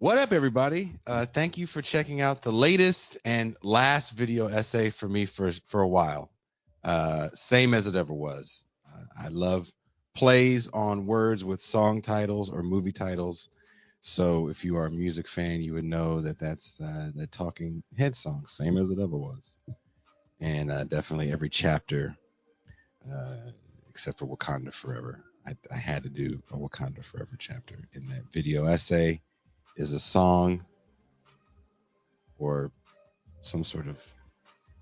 What up, everybody? Thank you for checking out the latest and last video essay for me for a while. Same as it ever was. I love plays on words with song titles or movie titles. So if you are a music fan, you would know that that's the Talking Head song, same as it ever was. And definitely every chapter, except for Wakanda Forever. I had to do a Wakanda Forever chapter in that video essay. Is a song or some sort of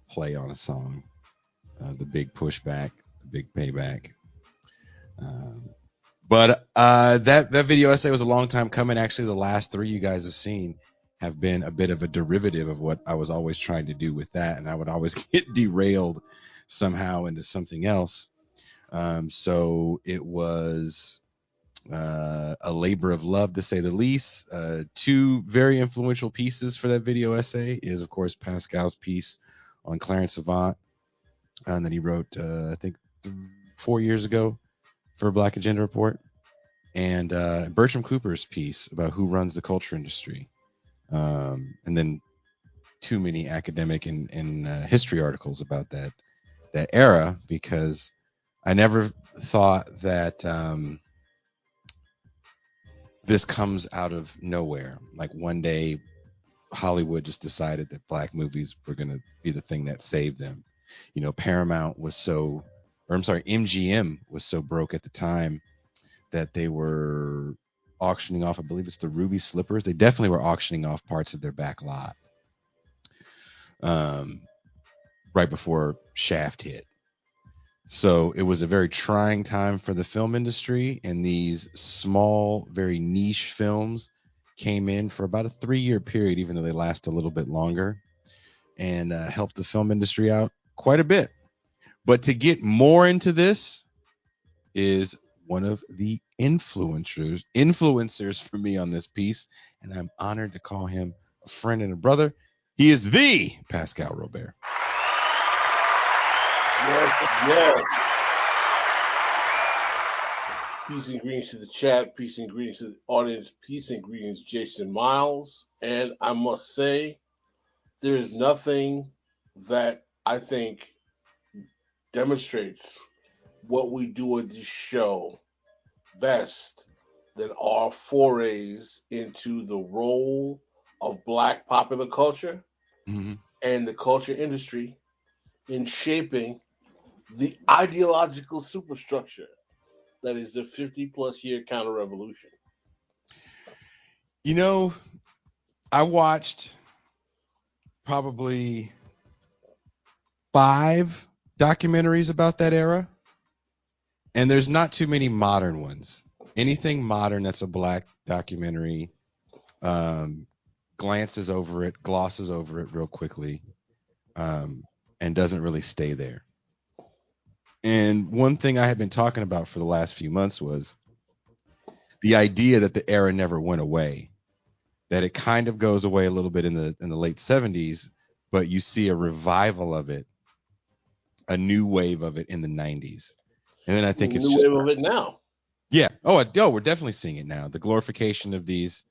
play on a song. The big pushback, the big payback. But that video essay was a long time coming. Actually, the last three you guys have seen have been a bit of a derivative of what I was always trying to do with that, and I would always get derailed somehow into something else. So it was a labor of love, to say the least. Two very influential pieces for that video essay is, of course, Pascal's piece on Clarence Avant that he wrote, I think, 4 years ago for Black Agenda Report, and Bertram Cooper's piece about who runs the culture industry, and then too many academic and history articles about that era, because I never thought that this comes out of nowhere. Like one day Hollywood just decided that black movies were going to be the thing that saved them. You know, Paramount was so, or I'm sorry, MGM was so broke at the time that they were auctioning off, I believe it's the Ruby Slippers. They definitely were auctioning off parts of their back lot right before Shaft hit. So it was a very trying time for the film industry, and these small, very niche films came in for about a 3-year period, even though they last a little bit longer, and helped the film industry out quite a bit. But to get more into this is one of the influencers for me on this piece, and I'm honored to call him a friend and a brother. He is the Pascal Robert. Yes. Peace and greetings to the chat. Peace and greetings to the audience. Peace and greetings, Jason Miles. And I must say, there is nothing that I think demonstrates what we do at this show best than our forays into the role of Black popular culture and the culture industry in shaping the ideological superstructure that is the 50-plus year counter-revolution. You know, I watched probably 5 documentaries about that era, and there's not too many modern ones. Anything modern that's a black documentary glances over it, glosses over it real quickly, and doesn't really stay there. And one thing I had been talking about for the last few months was the idea that the era never went away, that it kind of goes away a little bit in the late 70s, but you see a revival of it, a new wave of it in the 90s. And then I think The it's new just wave of it now. yeah. Oh, we're definitely seeing it now. The glorification of these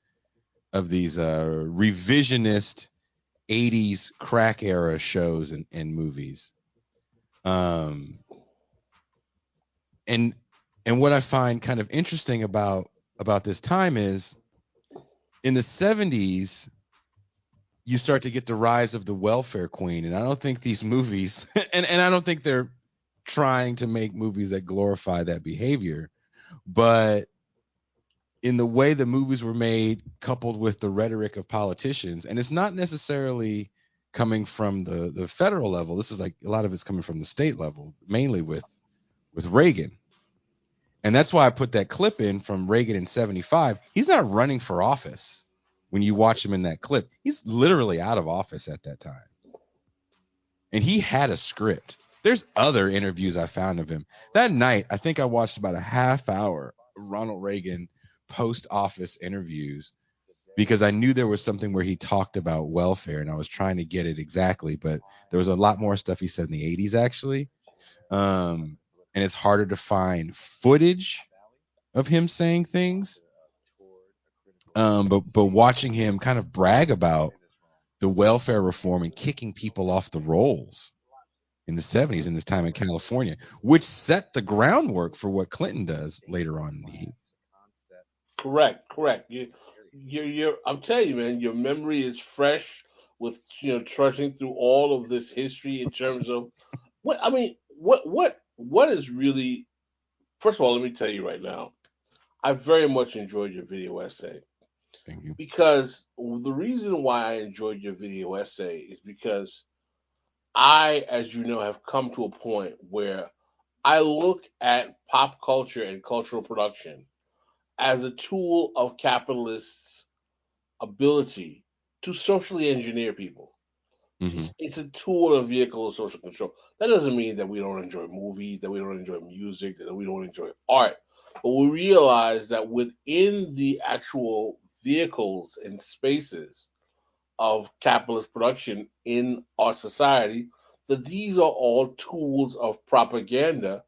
revisionist 80s crack era shows and movies. Um and what I find kind of interesting about this time is in the 70s you start to get the rise of the welfare queen, and I don't think these movies and I don't think they're trying to make movies that glorify that behavior, but in the way the movies were made coupled with the rhetoric of politicians, and it's not necessarily coming from the federal level, this is like a lot of it's coming from the state level, mainly with Reagan. And that's why I put that clip in from Reagan in 75. He's not running for office. When you watch him in that clip, he's literally out of office at that time. And he had a script. There's other interviews I found of him. That night, I think I watched about a half hour of Ronald Reagan post office interviews because I knew there was something where he talked about welfare and I was trying to get it exactly, but there was a lot more stuff he said in the 80s actually. And it's harder to find footage of him saying things. But watching him kind of brag about the welfare reform and kicking people off the rolls in the 70s in this time in California, which set the groundwork for what Clinton does later on in the 80s. Correct. You're. I'm telling you, man, your memory is fresh with trudging through all of this history in terms of what I mean. What is really? First of all, let me tell you right now, I very much enjoyed your video essay Thank you. because the reason why I enjoyed your video essay is because I, as you know, have come to a point where I look at pop culture and cultural production as a tool of capitalists' ability to socially engineer people. Mm-hmm. It's a tool, a vehicle of social control. That doesn't mean that we don't enjoy movies, that we don't enjoy music, that we don't enjoy art. But we realize that within the actual vehicles and spaces of capitalist production in our society, that these are all tools of propaganda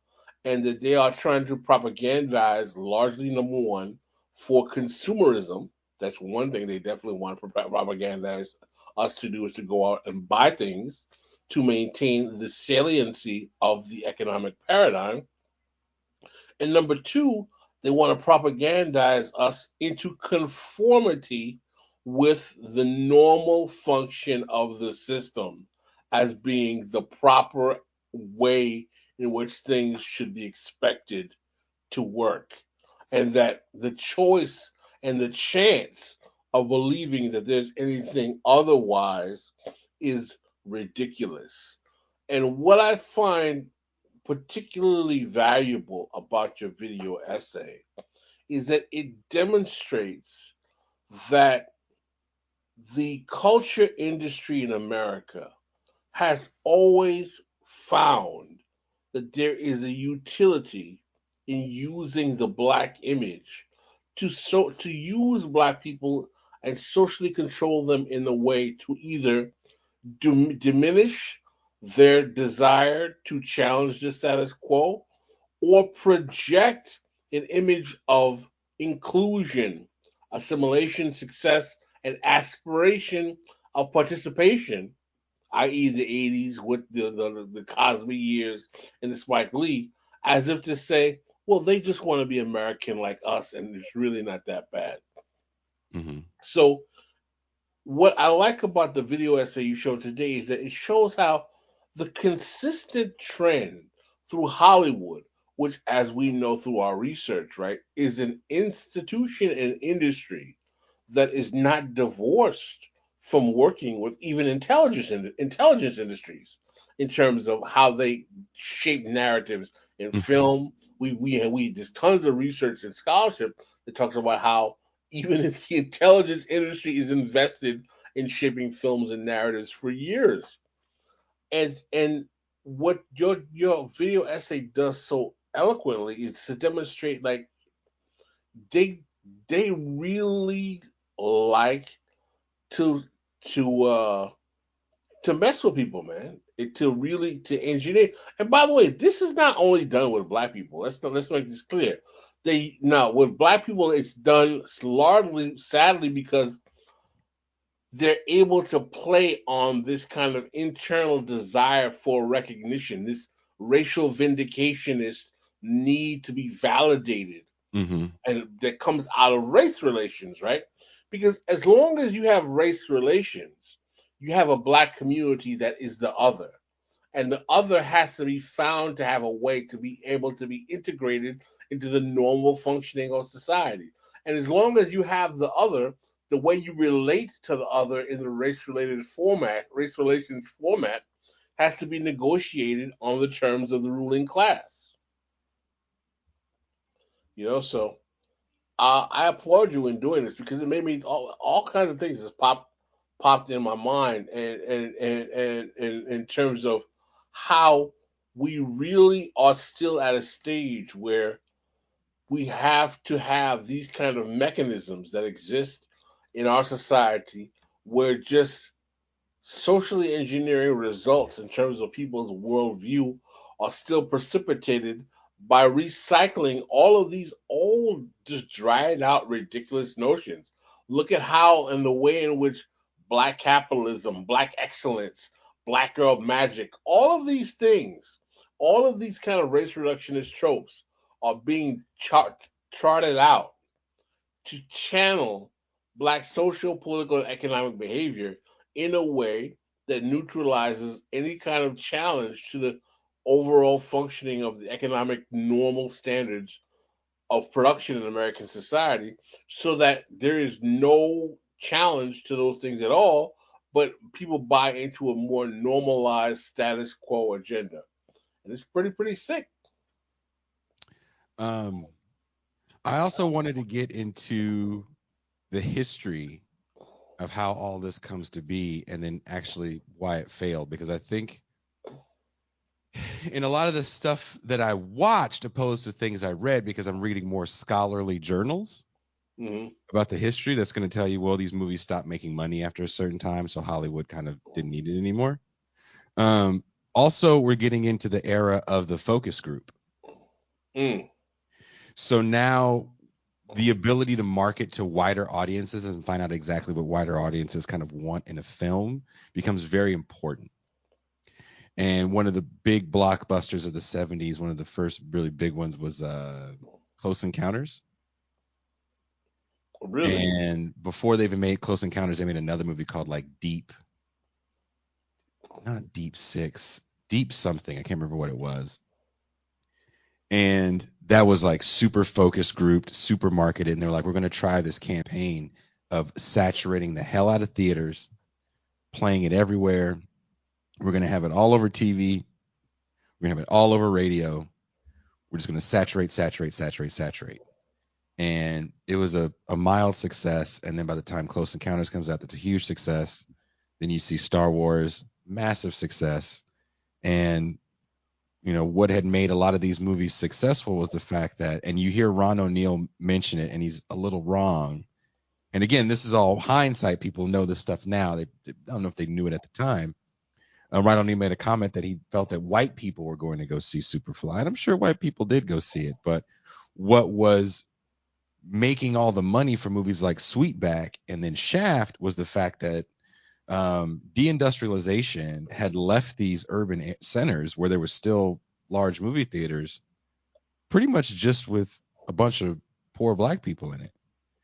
and that they are trying to propagandize largely, number one, for consumerism. That's one thing they definitely want to propagandize us to do is to go out and buy things to maintain the saliency of the economic paradigm. And number two, they want to propagandize us into conformity with the normal function of the system as being the proper way in which things should be expected to work. And that the choice and the chance of believing that there's anything otherwise is ridiculous. And what I find particularly valuable about your video essay is that it demonstrates that the culture industry in America has always found that there is a utility in using the black image to use black people and socially control them in a way to either diminish their desire to challenge the status quo or project an image of inclusion, assimilation, success, and aspiration of participation, i.e., the 80s with the Cosby years and the Spike Lee, as if to say, well, they just want to be American like us, and it's really not that bad. Mm-hmm. So, what I like about the video essay you showed today is that it shows how the consistent trend through Hollywood, which, as we know through our research, right, is an institution and industry that is not divorced from working with even intelligence industries in terms of how they shape narratives in Mm-hmm. film. We there's tons of research and scholarship that talks about how even if the intelligence industry is invested in shaping films and narratives for years. And what your video essay does so eloquently is to demonstrate like they they really like to to uh to mess with people, man. To really to engineer. And by the way, this is not only done with black people. Let's make this clear. They now with black people, it's done largely, sadly, because they're able to play on this kind of internal desire for recognition, this racial vindicationist need to be validated, Mm-hmm. and that comes out of race relations, right? Because as long as you have race relations, you have a black community that is the other. And the other has to be found to have a way to be able to be integrated into the normal functioning of society. And as long as you have the other, the way you relate to the other in the race related format, race relations format, has to be negotiated on the terms of the ruling class. So I applaud you in doing this because it made me all kinds of things just popped in my mind, and in terms of how we really are still at a stage where we have to have these kind of mechanisms that exist in our society, where just socially engineering results in terms of people's worldview are still precipitated by recycling all of these old, just dried out, ridiculous notions. Look at how and the way in which black capitalism, black excellence, black girl magic, all of these things, all of these kind of race reductionist tropes are being charted out to channel black social, political, and economic behavior in a way that neutralizes any kind of challenge to the overall functioning of the economic normal standards of production in American society, so that there is no challenge to those things at all, but people buy into a more normalized status quo agenda. And it's pretty sick. Um, I also wanted to get into the history of how all this comes to be and then actually why it failed, because I think in a lot of the stuff that I watched opposed to things I read, because I'm reading more scholarly journals Mm-hmm. about the history, that's going to tell you, well, these movies stopped making money after a certain time, so Hollywood kind of didn't need it anymore. Um, Also, we're getting into the era of the focus group. Mm. So now the ability to market to wider audiences and find out exactly what wider audiences kind of want in a film becomes very important. And one of the big blockbusters of the 70s, one of the first really big ones was Close Encounters. Really? And before they even made Close Encounters, they made another movie called like not Deep Six, Deep something. I can't remember what it was. And that was like super focus grouped, super marketed. And they're like, we're going to try this campaign of saturating the hell out of theaters, playing it everywhere. We're going to have it all over TV. We're going to have it all over radio. We're just going to saturate, saturate, saturate, saturate. And it was a mild success. And then by the time Close Encounters comes out, that's a huge success. Then you see Star Wars, massive success. And what had made a lot of these movies successful was the fact that, and you hear Ron O'Neal mention it, and he's a little wrong. And again, this is all hindsight. People know this stuff now. They don't know if they knew it at the time. Ron O'Neal made a comment that he felt that white people were going to go see Superfly, and I'm sure white people did go see it. But what was making all the money for movies like Sweetback and then Shaft was the fact that deindustrialization had left these urban centers where there were still large movie theaters pretty much just with a bunch of poor black people in it.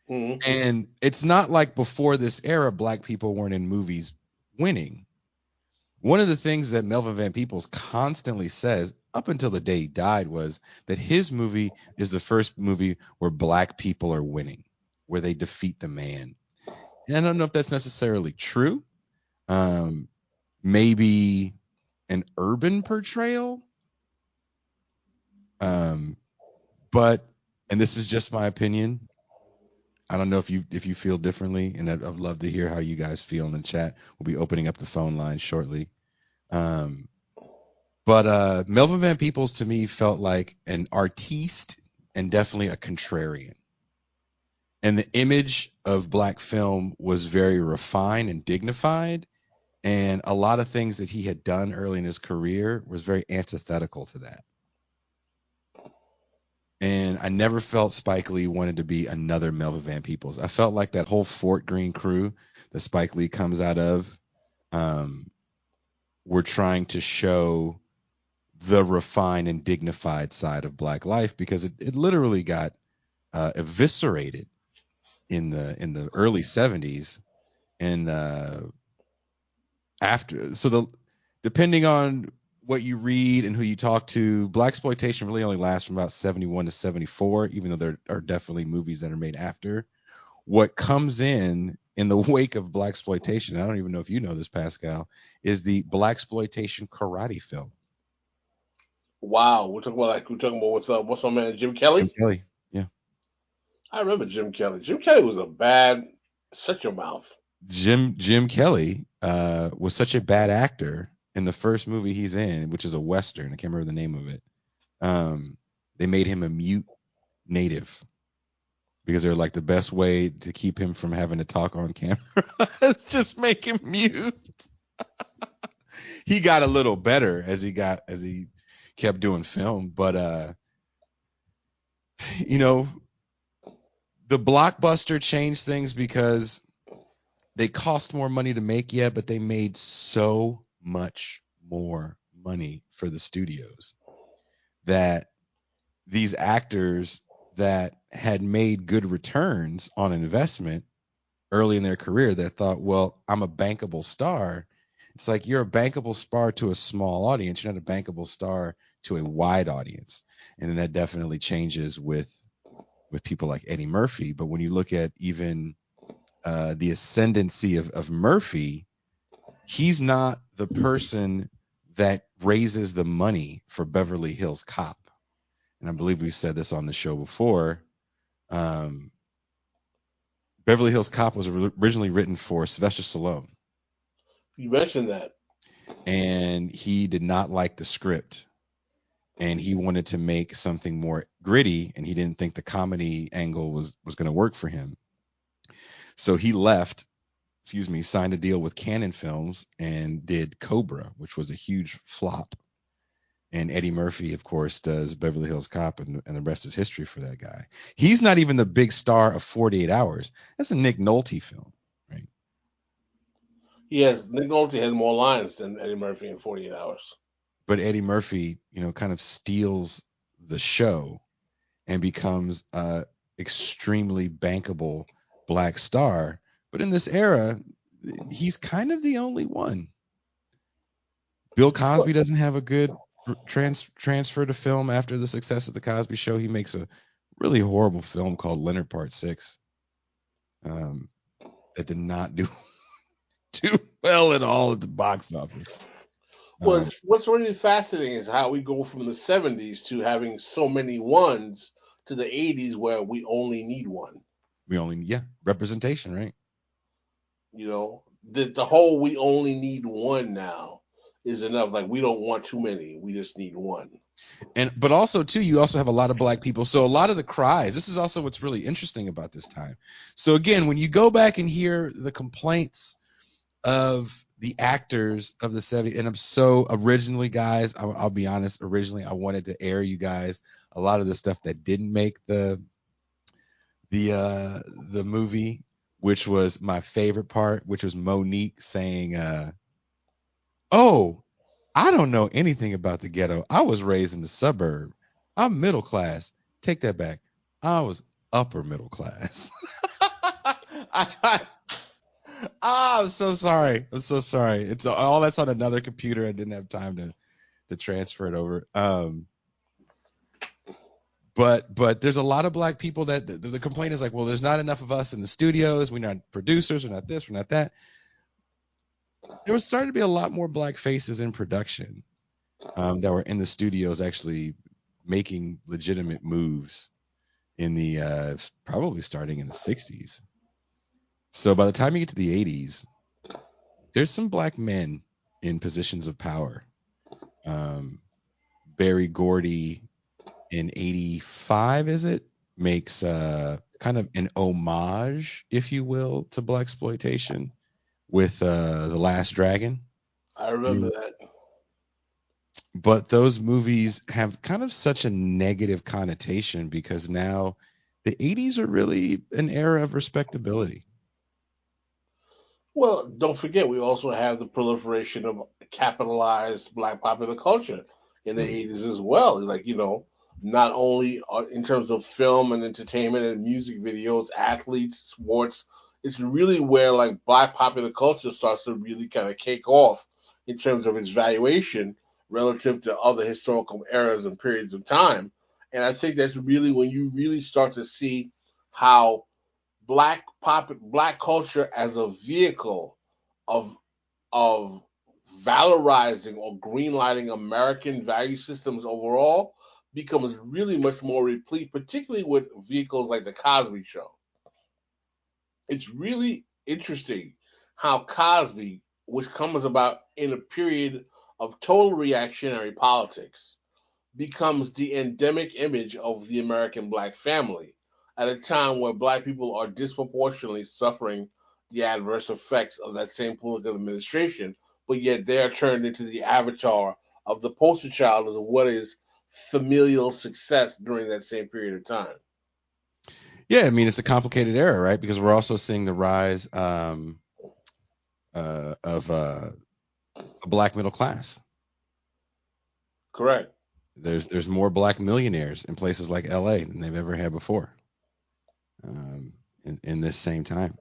Mm-hmm. And it's not like before this era, black people weren't in movies winning. One of the things that Melvin Van Peebles constantly says up until the day he died was that his movie is the first movie where black people are winning, where they defeat the man. And I don't know if that's necessarily true. Um, Maybe an urban portrayal. Um, but, and this is just my opinion, I don't know if you feel differently, and I'd love to hear how you guys feel in the chat. We'll be opening up the phone line shortly. But Melvin Van Peebles to me felt like an artiste and definitely a contrarian. And the image of black film was very refined and dignified, and a lot of things that he had done early in his career was very antithetical to that. And I never felt Spike Lee wanted to be another Melvin Van Peebles. I felt like that whole Fort Greene crew that Spike Lee comes out of were trying to show the refined and dignified side of black life, because it literally got eviscerated in the early 70s. And depending on what you read and who you talk to, blaxploitation really only lasts from about 71 to 74, even though there are definitely movies that are made after. What comes in the wake of blaxploitation, I don't even know if you know this, Pascal, is the blaxploitation karate film. Wow, we're talking about what's my man Jim Kelly? Jim Kelly, yeah. I remember Jim Kelly. Jim Kelly was a bad. Shut your mouth. Jim Kelly was such a bad actor in the first movie he's in, which is a Western. I can't remember the name of it. They made him a mute native because they're like, the best way to keep him from having to talk on camera is just make him mute. He got a little better as he kept doing film, but the blockbuster changed things because they cost more money to make, but they made so much more money for the studios that these actors that had made good returns on investment early in their career that thought, well, I'm a bankable star. It's like, you're a bankable star to a small audience. You're not a bankable star to a wide audience. And then that definitely changes with people like Eddie Murphy. But when you look at even the ascendancy of Murphy, he's not the person that raises the money for Beverly Hills Cop. And I believe we've said this on the show before. Beverly Hills Cop was originally written for Sylvester Stallone. You mentioned that. And he did not like the script. And he wanted to make something more gritty, and he didn't think the comedy angle was going to work for him. So he signed a deal with Canon Films and did Cobra, which was a huge flop. And Eddie Murphy, of course, does Beverly Hills Cop, and the rest is history for that guy. He's not even the big star of 48 Hours. That's a Nick Nolte film, right? Yes, Nick Nolte has more lines than Eddie Murphy in 48 Hours. But Eddie Murphy, kind of steals the show and becomes a extremely bankable black star. But in this era, he's kind of the only one. Bill Cosby doesn't have a good transfer to film after the success of the Cosby Show. He makes a really horrible film called Leonard Part 6 that did not do well at all at the box office. Well, what's really fascinating is how we go from the 70s to having so many ones to the 80s where we only need one. Representation, right? The whole we only need one now is enough. Like, we don't want too many. We just need one. But also, too, you also have a lot of black people. So a lot of the cries, this is also what's really interesting about this time. So again, when you go back and hear the complaints of the actors of the 70s, and I'm so originally, guys, I'll be honest, originally I wanted to air you guys a lot of the stuff that didn't make the movie, which was my favorite part, which was Monique saying, oh, I don't know anything about the ghetto. I was raised in the suburb. I'm middle class. Take that back. I was upper middle class. I'm so sorry. It's all that's on another computer. I didn't have time to transfer it over. But there's a lot of black people that the complaint is like, well, there's not enough of us in the studios. We're not producers. We're not this. We're not that. There was starting to be a lot more black faces in production that were in the studios actually making legitimate moves in the probably starting in the 60s. So by the time you get to the 80s, there's some black men in positions of power. Barry Gordy in 85, is it? Makes kind of an homage, if you will, to blaxploitation with The Last Dragon. I remember that. But those movies have kind of such a negative connotation because now the 80s are really an era of respectability. Well, don't forget, we also have the proliferation of capitalized black popular culture in the 80s as well. Like, not only in terms of film and entertainment and music videos, athletes, sports, it's really where like black popular culture starts to really kind of cake off in terms of its valuation relative to other historical eras and periods of time. And I think that's really when you really start to see how black culture as a vehicle of of valorizing or greenlighting American value systems overall becomes really much more replete, particularly with vehicles like the Cosby Show. It's really interesting how Cosby, which comes about in a period of total reactionary politics, becomes the endemic image of the American black family at a time where black people are disproportionately suffering the adverse effects of that same political administration, but yet they are turned into the avatar of the poster child of what is familial success during that same period of time. Yeah, I mean it's a complicated era, right? Because we're also seeing the rise of a black middle class. Correct. There's more black millionaires in places like L.A. than they've ever had before in this same time.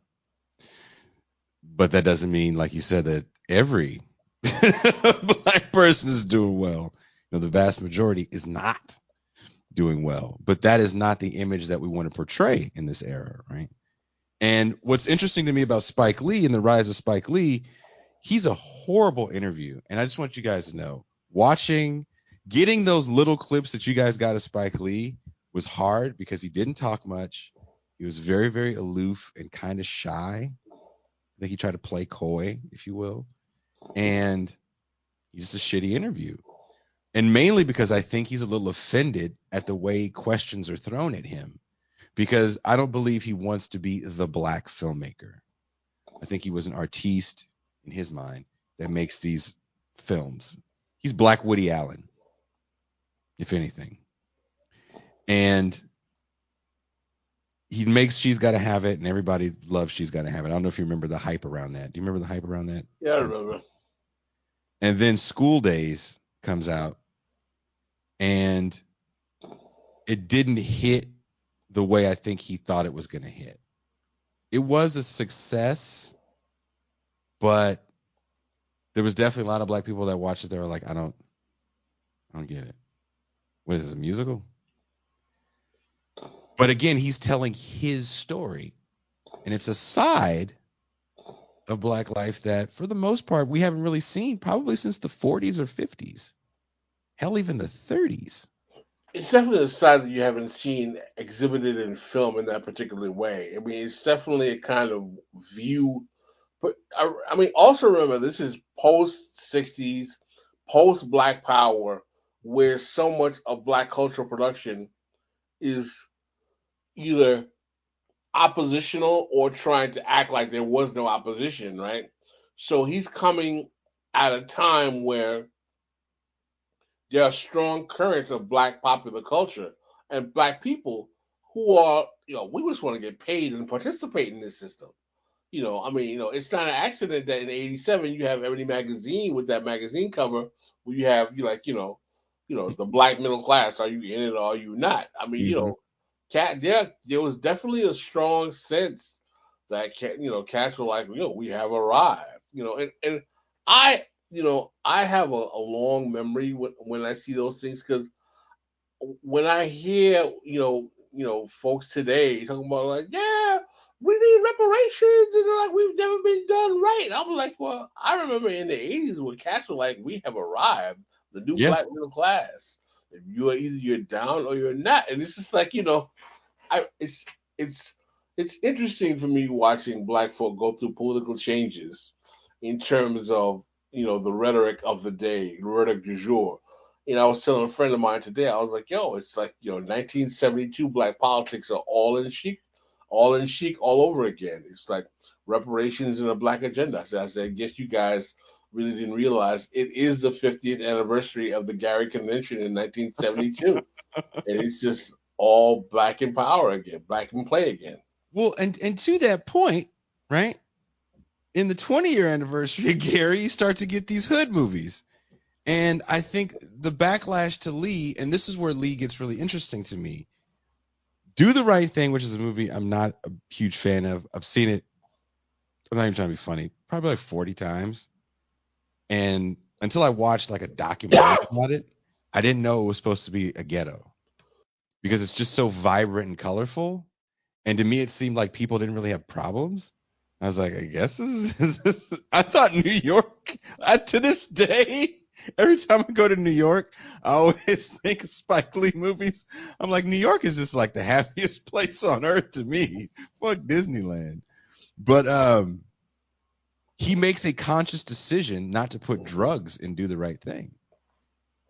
But that doesn't mean, like you said, that every black person is doing well. The vast majority is not doing well. But that is not the image that we want to portray in this era, right? And what's interesting to me about Spike Lee and the rise of Spike Lee, he's a horrible interview. And I just want you guys to know, getting those little clips that you guys got of Spike Lee was hard because he didn't talk much. He was very, very aloof and kind of shy. I think he tried to play coy, if you will. And he's a shitty interview. And mainly because I think he's a little offended at the way questions are thrown at him. Because I don't believe he wants to be the black filmmaker. I think he was an artiste in his mind that makes these films. He's Black Woody Allen, if anything. And he makes She's Gotta Have It, and everybody loves She's Gotta Have It. I don't know if you remember the hype around that. Do you remember the hype around that? Yeah, I remember. And then School Days comes out, and it didn't hit the way I think he thought it was going to hit. It was a success, but there was definitely a lot of black people that watched it that were like, I don't get it. What is this, a musical? But again, he's telling his story. And it's a side of black life that, for the most part, we haven't really seen probably since the 40s or 50s. Hell, even the 30s. It's definitely a side that you haven't seen exhibited in film in that particular way. I mean, it's definitely a kind of view. But I mean, also remember, this is post 60s, post Black Power, where so much of Black cultural production is either oppositional or trying to act like there was no opposition, right? So he's coming at a time where there are strong currents of Black popular culture and Black people who are, we just want to get paid and participate in this system. I mean, it's not an accident that in '87 you have Ebony magazine with that magazine cover where you have the black middle class. Are you in it or are you not? I mean, there was definitely a strong sense that cats were like, we have arrived. And I have a long memory when I see those things because when I hear folks today talking about like, yeah, we need reparations and they're like we've never been done right. I'm like, well, I remember in the '80s when cats were like, we have arrived, the new black middle class. If you're either you're down or you're not, and it's just like it's it's interesting for me watching black folk go through political changes in terms of the rhetoric of the day, the rhetoric du jour. I was telling a friend of mine today, I was like, "Yo, it's like 1972 black politics are all in chic, all over again. It's like reparations and a black agenda." I said, I guess you guys really didn't realize it is the 50th anniversary of the Gary Convention in 1972, and it's just all black in power again, black in play again. Well, and to that point, right? In the 20-year anniversary of Gary, you start to get these hood movies. And I think the backlash to Lee, and this is where Lee gets really interesting to me. Do the Right Thing, which is a movie I'm not a huge fan of. I've seen it. I'm not even trying to be funny. Probably like 40 times. And until I watched like a documentary about it, I didn't know it was supposed to be a ghetto because it's just so vibrant and colorful. And to me, it seemed like people didn't really have problems. I was like, I guess this. I thought New York. To this day, every time I go to New York, I always think of Spike Lee movies. I'm like, New York is just like the happiest place on earth to me. Fuck Disneyland. But he makes a conscious decision not to put drugs and do the right thing.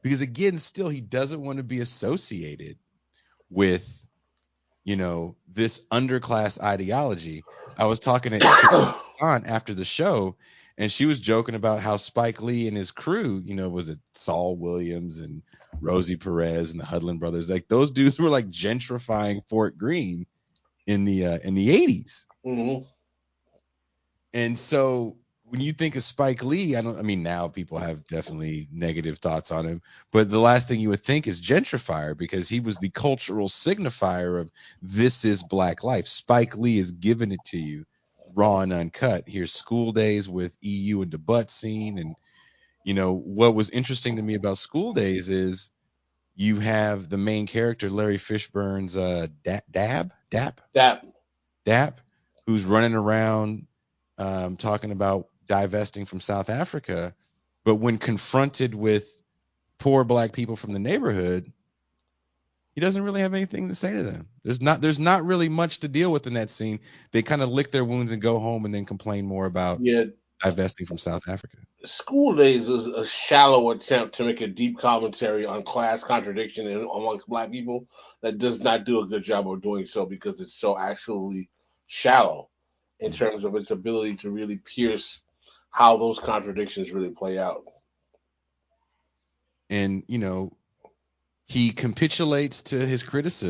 Because again, still he doesn't want to be associated with, this underclass ideology. I was talking to Aunt after the show, and she was joking about how Spike Lee and his crew, was it Saul Williams and Rosie Perez and the Hudlin brothers, like those dudes were like gentrifying Fort Greene in the 80s. Mm-hmm. And so when you think of Spike Lee, now people have definitely negative thoughts on him, but the last thing you would think is gentrifier, because he was the cultural signifier of this is black life. Spike Lee is giving it to you raw and uncut. Here's School Days with EU and the butt scene. And, what was interesting to me about School Days is you have the main character, Larry Fishburne's Dap, who's running around talking about divesting from South Africa, but when confronted with poor black people from the neighborhood, he doesn't really have anything to say to them. There's not really much to deal with in that scene. They kind of lick their wounds and go home and then complain more about Yeah, divesting from South Africa. School Days is a shallow attempt to make a deep commentary on class contradiction amongst black people that does not do a good job of doing so, because it's so actually shallow in terms of its ability to really pierce how those contradictions really play out. And he capitulates to his critics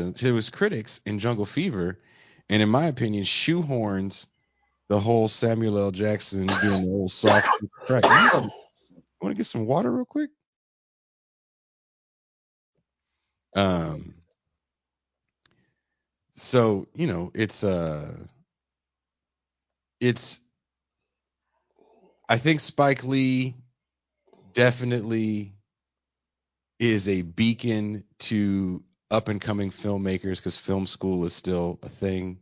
in Jungle Fever, and in my opinion, shoehorns the whole Samuel L. Jackson being the old soft crack. You want to get some water real quick? So it's I think Spike Lee definitely is a beacon to up and coming filmmakers, because film school is still a thing,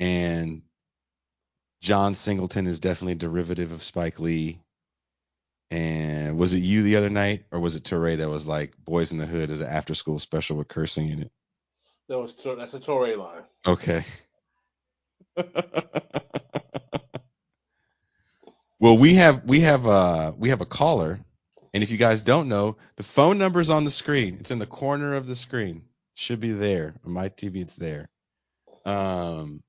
and John Singleton is definitely a derivative of Spike Lee. And was it you the other night, or was it Touré that was like, Boys in the Hood is an after school special with cursing in it? That's a Touré line. Okay. Well, we have a caller, and if you guys don't know, the phone number is on the screen. It's in the corner of the screen. Should be there. On my TV, it's there. Someone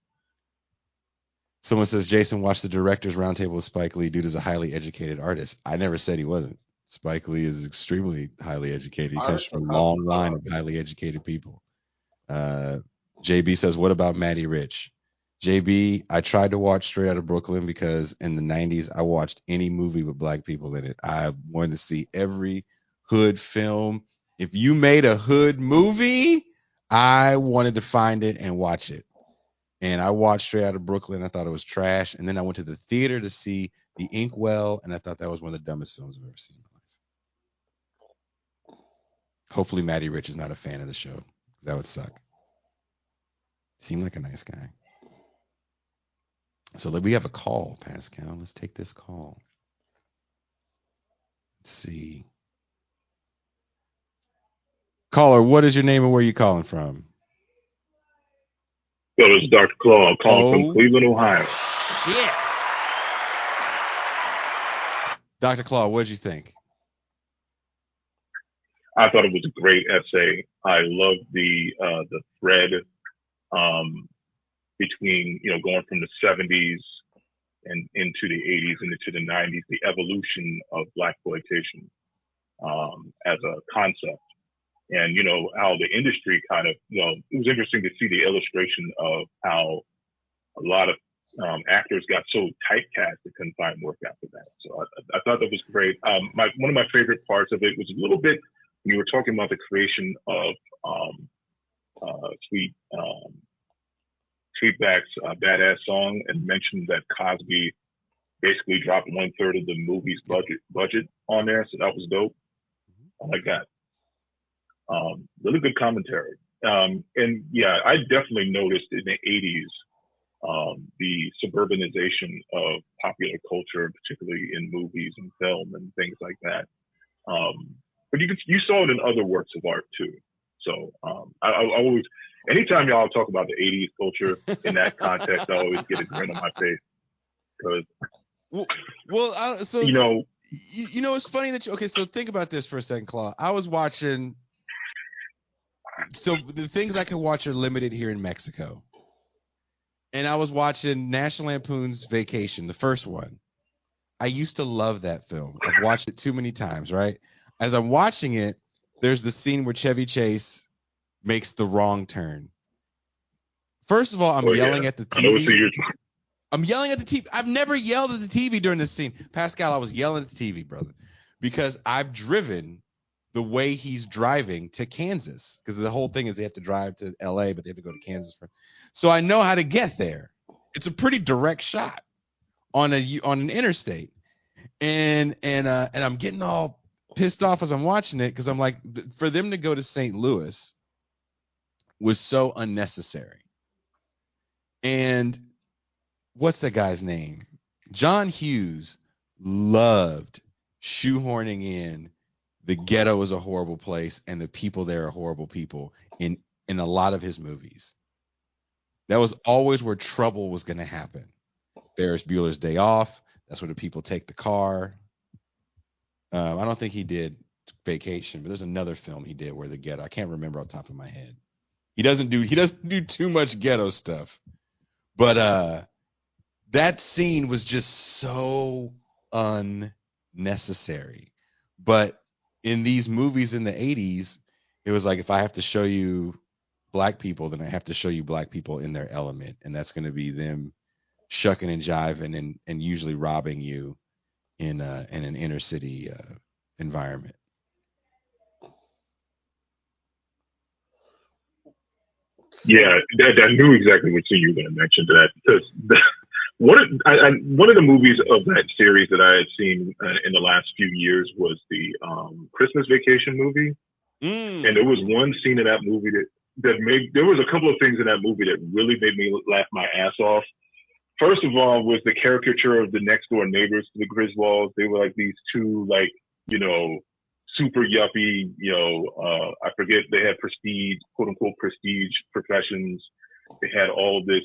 says, Jason watched the director's roundtable with Spike Lee. Dude is a highly educated artist. I never said he wasn't. Spike Lee is extremely highly educated. He comes from a long line of highly educated people. JB says, what about Matty Rich? JB, I tried to watch Straight Outta Brooklyn because in the 90s, I watched any movie with black people in it. I wanted to see every hood film. If you made a hood movie, I wanted to find it and watch it. And I watched Straight Outta Brooklyn. I thought it was trash. And then I went to the theater to see The Inkwell, and I thought that was one of the dumbest films I've ever seen in my life. Hopefully Matty Rich is not a fan of the show. That would suck. Seemed like a nice guy. So we have a call, Pascal. Let's take this call. Let's see. Caller, what is your name and where are you calling from? So it's Dr. Claw calling from Cleveland, Ohio. Shit. Dr. Claw, what did you think? I thought it was a great essay. I loved the thread between, going from the 70s and into the 80s and into the 90s, the evolution of blaxploitation as a concept. And, how the industry kind of, it was interesting to see the illustration of how a lot of actors got so typecast they couldn't find work after that. So I thought that was great. One of my favorite parts of it was a little bit when you were talking about the creation of Sweetback's Badass Song and mentioned that Cosby basically dropped 1/3 of the movie's budget on there. So that was dope. I like that. Really good commentary. And yeah, I definitely noticed in the 80s the suburbanization of popular culture, particularly in movies and film and things like that. But you saw it in other works of art too. So I always, anytime y'all talk about the 80s culture in that context, I always get a grin on my face. Because, it's funny that so think about this for a second, Claw. I was watching, so the things I can watch are limited here in Mexico. And I was watching National Lampoon's Vacation, the first one. I used to love that film. I've watched it too many times, right? As I'm watching it, there's the scene where Chevy Chase makes the wrong turn. First of all, I'm yelling at the TV. I'm yelling at the TV. I've never yelled at the TV during this scene. Pascal, I was yelling at the TV, brother, because I've driven the way he's driving to Kansas, because the whole thing is they have to drive to LA, but they have to go to Kansas so I know how to get there. It's a pretty direct shot on an interstate, and I'm getting all pissed off as I'm watching it, because I'm like, for them to go to St. Louis was so unnecessary. And what's that guy's name? John Hughes loved shoehorning in the ghetto is a horrible place and the people there are horrible people in a lot of his movies. That was always where trouble was going to happen. Ferris Bueller's Day Off. That's where the people take the car. I don't think he did Vacation, but there's another film he did where the ghetto. I can't remember off the top of my head. He doesn't do too much ghetto stuff, but that scene was just so unnecessary. But in these movies in the 80s, it was like, if I have to show you black people, then I have to show you black people in their element, and that's going to be them shucking and jiving and usually robbing you in an inner city environment. Yeah, I knew exactly what scene you were going to mention to that, because one of the movies of that series that I had seen in the last few years was the Christmas Vacation movie. And there was one scene in that movie there was a couple of things in that movie that really made me laugh my ass off. First of all was the caricature of the next door neighbors to the Griswolds. They were like these two, like, super yuppie, I forget, they had prestige, quote unquote prestige professions. They had all of this,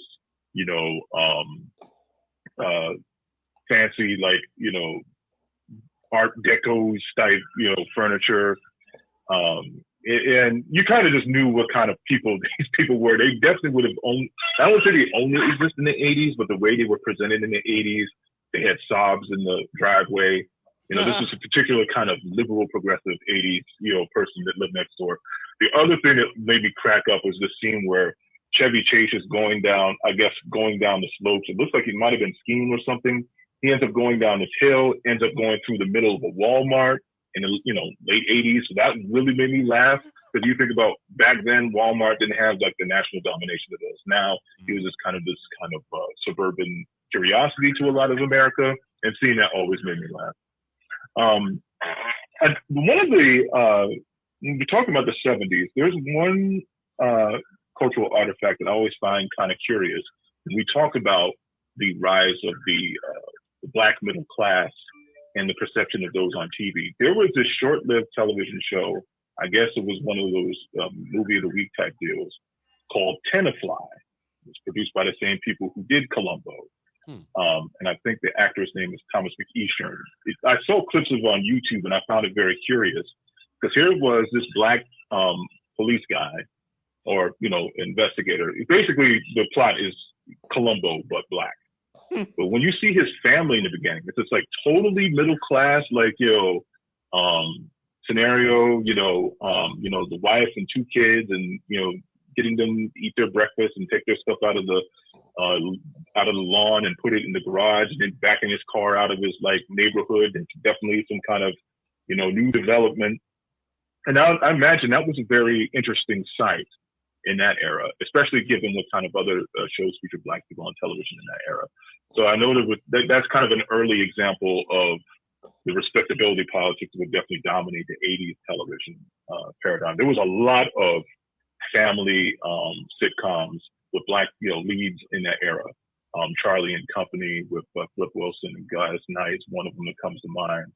fancy, like, Art Deco type, furniture. And you kind of just knew what kind of people these people were. They definitely would have I don't say they only exist in the 80s, but the way they were presented in the 80s, they had sobs in the driveway. This was a particular kind of liberal, progressive 80s, person that lived next door. The other thing that made me crack up was the scene where Chevy Chase is going down the slopes. It looks like he might have been skiing or something. He ends up going down this hill, ends up going through the middle of a Walmart in the late 80s. So that really made me laugh, because you think about back then, Walmart didn't have like the national domination it does now. He was this kind of suburban curiosity to a lot of America, and seeing that always made me laugh. One of the when we're talking about the 70s, there's one cultural artifact that I always find kind of curious. We talk about the rise of the black middle class and the perception of those on TV. There was this short-lived television show, I guess it was one of those movie of the week type deals, called Tenafly. It was produced by the same people who did Columbo. And I think the actor's name is Thomas McEachern. I saw clips of it on YouTube and I found it very curious because here was this black police guy or, investigator. Basically, the plot is Columbo, but black. But when you see his family in the beginning, it's just like totally middle class, like, scenario, the wife and 2 kids and, getting them to eat their breakfast and take their stuff out of the lawn and put it in the garage and then back in his car out of his like neighborhood. And definitely some kind of, new development. And I imagine that was a very interesting sight in that era, especially given what kind of other shows featured black people on television in that era. So I know that's kind of an early example of the respectability politics that would definitely dominate the 80s television paradigm. There was a lot of family sitcoms with black leads in that era. Charlie and Company with Flip Wilson and Gladys Knight is one of them that comes to mind.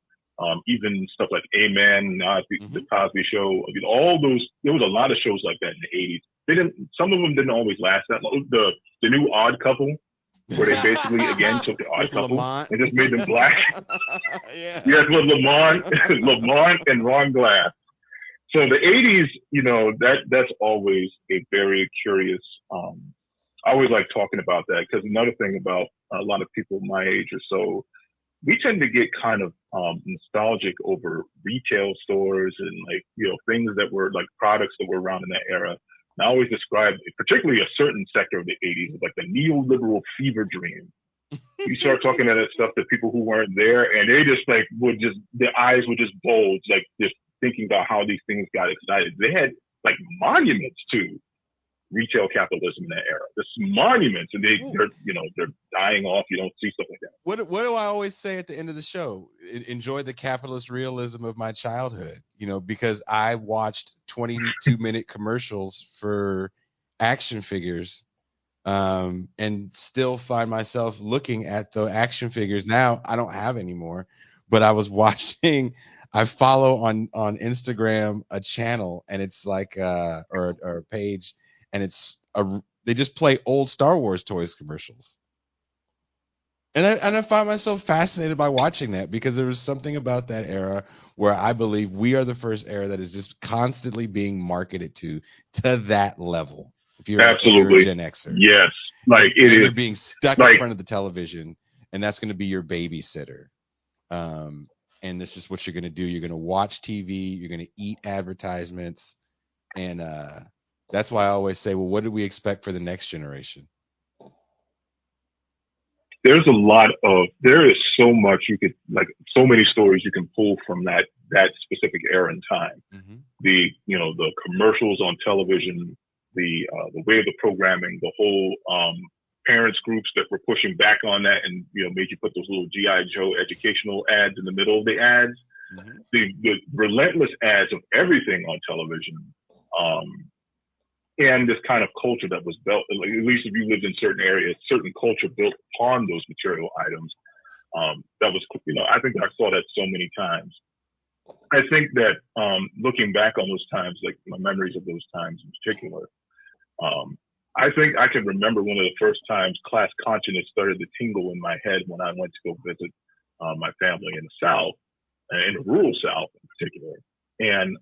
Even stuff like Amen, the Cosby Show. All those. There was a lot of shows like that in the 80s. Some of them didn't always last that long. The new Odd Couple, where they basically again took the Odd Couple Lamont. And just made them black. Yes, with Lamont and Ron Glass. So the 80s, that's always a very curious. I always like talking about that because another thing about a lot of people my age or so, we tend to get kind of nostalgic over retail stores and things that were like products that were around in that era. And I always describe particularly a certain sector of the 80s as like the neoliberal fever dream. You start talking about that stuff to people who weren't there and they just their eyes would just bulge, like just thinking about how these things got excited. They had like monuments to retail capitalism in that era. There's monuments and they're dying off. You don't see stuff like that. What do I always say at the end of the show? Enjoy the capitalist realism of my childhood, because I watched 22-minute commercials for action figures and still find myself looking at the action figures. Now I don't have anymore, but I was watching. I follow on Instagram a channel and it's like or a page. And they just play old Star Wars toys commercials. And I find myself fascinated by watching that because there was something about that era where I believe we are the first era that is just constantly being marketed to that level. If you're a Gen Xer. Yes. Like you're being stuck in front of the television and that's going to be your babysitter. And this is what you're going to do. You're going to watch TV. You're going to eat advertisements. And, that's why I always say, well, what do we expect for the next generation? There is so much so many stories you can pull from that specific era in time. Mm-hmm. The commercials on television, the way of the programming, the whole parents groups that were pushing back on that and made you put those little G.I. Joe educational ads in the middle of the ads. Mm-hmm. The relentless ads of everything on television. And this kind of culture that was built, at least if you lived in certain areas, certain culture built upon those material items. That was, I think I saw that so many times. I think that looking back on those times, like my memories of those times in particular, I think I can remember one of the first times class consciousness started to tingle in my head when I went to go visit my family in the South, in the rural South in particular, and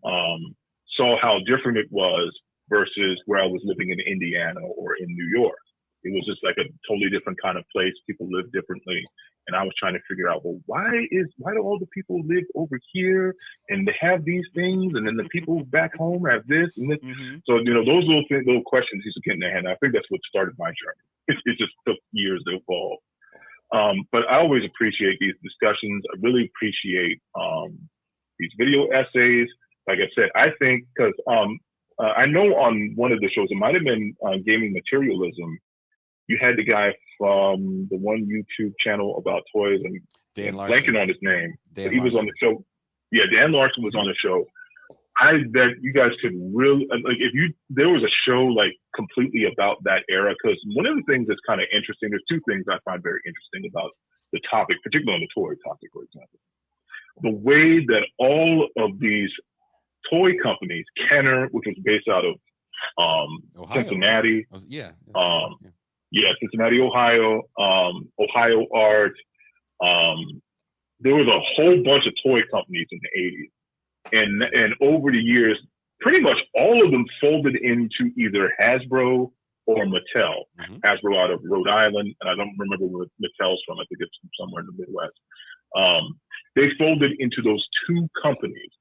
saw how different it was versus where I was living in Indiana or in New York. It was just like a totally different kind of place. People live differently. And I was trying to figure out, well, why do all the people live over here and they have these things and then the people back home have this and this? Mm-hmm. So, those little questions used to get in their head. And I think that's what started my journey. It just took years to evolve. But I always appreciate these discussions. I really appreciate these video essays. Like I said, I think because I know on one of the shows, it might have been Gaming Materialism, you had the guy from the one YouTube channel about toys and blanking on his name. But he was on the show. Yeah, Dan Larson was on the show. I bet you guys could really, there was a show like completely about that era, because one of the things that's kind of interesting, there's two things I find very interesting about the topic, particularly on the toy topic, for example. The way that all of these toy companies, Kenner, which was based out of Cincinnati, Cincinnati, Ohio, Ohio Art. There was a whole bunch of toy companies in the 80s. And over the years, pretty much all of them folded into either Hasbro or Mattel. Mm-hmm. Hasbro out of Rhode Island, and I don't remember where Mattel's from. I think it's from somewhere in the Midwest. They folded into those two companies.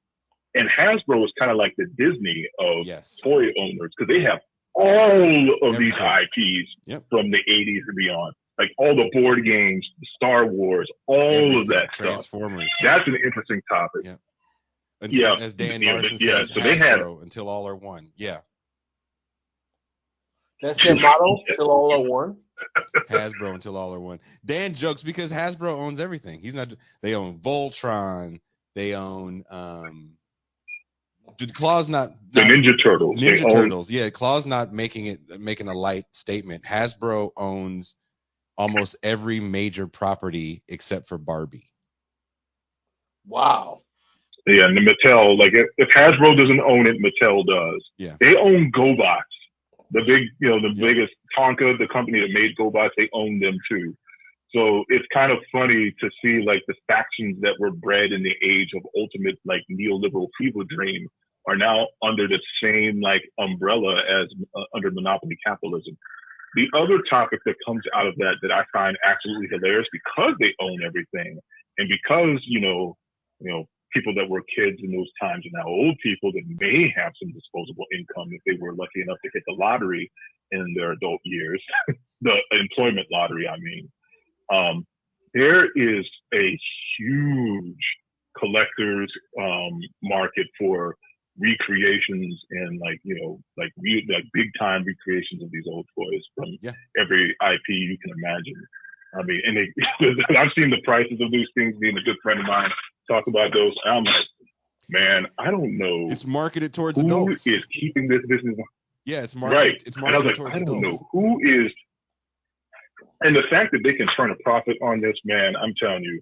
And Hasbro is kind of like the Disney of toy owners, because they have all of these IPs from the 80s and beyond. Like all the board games, Star Wars, all of that Transformers. Stuff. That's an interesting topic. Yeah. As Dan Larson says, so Hasbro, they had, until all are one. Yeah. That's their motto, until all are one. Hasbro until all are one. Dan jokes because Hasbro owns everything. They own Voltron. They own Claw's not the Ninja Turtles. Ninja Turtles. Yeah, Claw's not making a light statement. Hasbro owns almost every major property except for Barbie. Wow. Yeah, and the Mattel, like if Hasbro doesn't own it, Mattel does. Yeah. They own GoBots. The big, biggest Tonka, the company that made GoBots, they own them too. So it's kind of funny to see like the factions that were bred in the age of ultimate like neoliberal fever dream are now under the same like umbrella as under monopoly capitalism. The other topic that comes out of that I find absolutely hilarious, because they own everything, and because people that were kids in those times are now old people that may have some disposable income if they were lucky enough to hit the lottery in their adult years, the employment lottery, I mean. There is a huge collector's market for recreations and big time recreations of these old toys from every IP you can imagine. I mean, and I've seen the prices of these things. Being a good friend of mine talk about those. I'm like, man, I don't know. It's marketed towards who adults. Is keeping this business? Yeah, it's marketed. Right. It's marketed towards adults. I don't adults. know who is. And the fact that they can turn a profit on this, man, I'm telling you,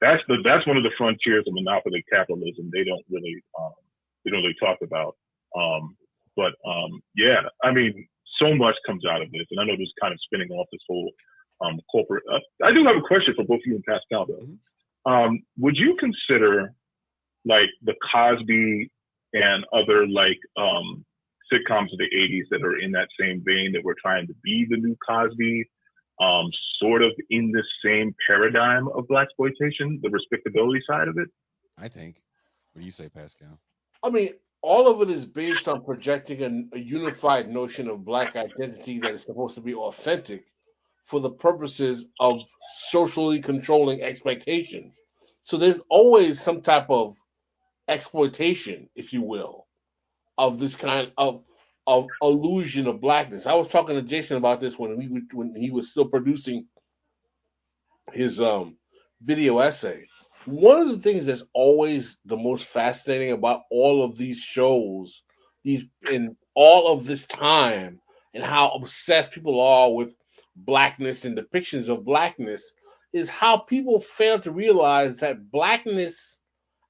that's one of the frontiers of monopoly capitalism. They don't really talk about. I mean, so much comes out of this, and I know this kind of spinning off this whole corporate. I do have a question for both you and Pascal, though. Mm-hmm. Would you consider like the Cosby and other like sitcoms of the 80s that are in that same vein, that were trying to be the new Cosby, sort of in the same paradigm of blaxploitation, the respectability side of it? I think. What do you say, Pascal? I mean, all of it is based on projecting a unified notion of Black identity that is supposed to be authentic for the purposes of socially controlling expectations. So there's always some type of exploitation, if you will, of this kind of illusion of Blackness. I was talking to Jason about this when he was still producing his video essay. One of the things that's always the most fascinating about all of these shows, in all of this time, and how obsessed people are with Blackness and depictions of Blackness, is how people fail to realize that Blackness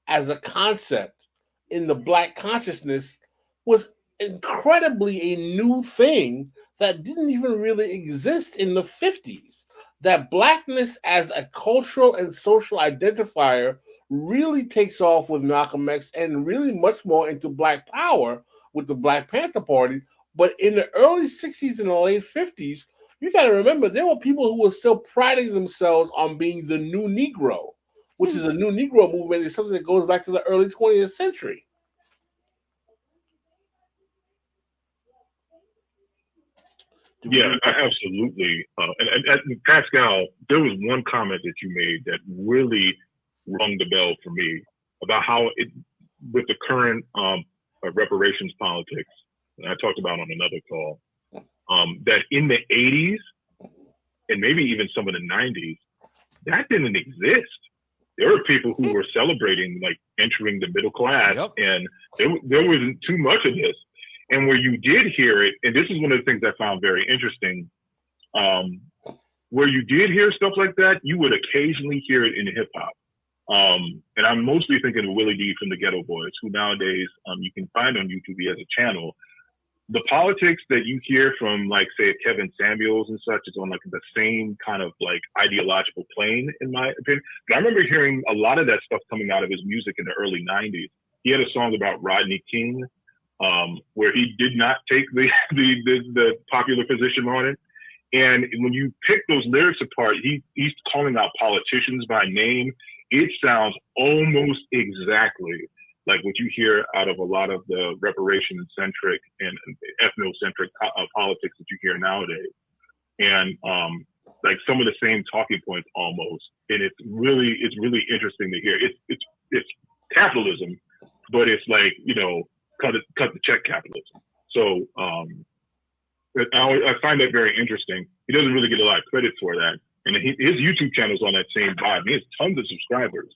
as a concept in the Black consciousness was incredibly a new thing that didn't even really exist in the 50s. That Blackness as a cultural and social identifier really takes off with Malcolm X, and really much more into Black Power with the Black Panther Party. But in the early 60s and the late 50s, you got to remember, there were people who were still priding themselves on being the new Negro, which is a new Negro movement. It's something that goes back to the early 20th century. Yeah, absolutely. And Pascal, there was one comment that you made that really rung the bell for me about how with the current reparations politics, and I talked about on another call, that in the 80s and maybe even some of the 90s, that didn't exist. There were people who were celebrating like entering the middle class, and there wasn't too much of this. And where you did hear it, and this is one of the things I found very interesting, where you did hear stuff like that, you would occasionally hear it in hip hop. And I'm mostly thinking of Willie D from the Ghetto Boys, who nowadays you can find on YouTube. He has a channel the politics that you hear from, like, say, Kevin Samuels and such is on like the same kind of like ideological plane, in my opinion. But I remember hearing a lot of that stuff coming out of his music in the early '90s. He had a song about Rodney King, where he did not take the popular position on it. And when you pick those lyrics apart, he's calling out politicians by name. It sounds almost exactly like what you hear out of a lot of the reparation-centric and ethnocentric politics that you hear nowadays. And like some of the same talking points almost. And it's really interesting to hear. It's capitalism, but it's like, you know, cut the check capitalism. So I find that very interesting. He doesn't really get a lot of credit for that. And his YouTube channel is on that same vibe. He has tons of subscribers.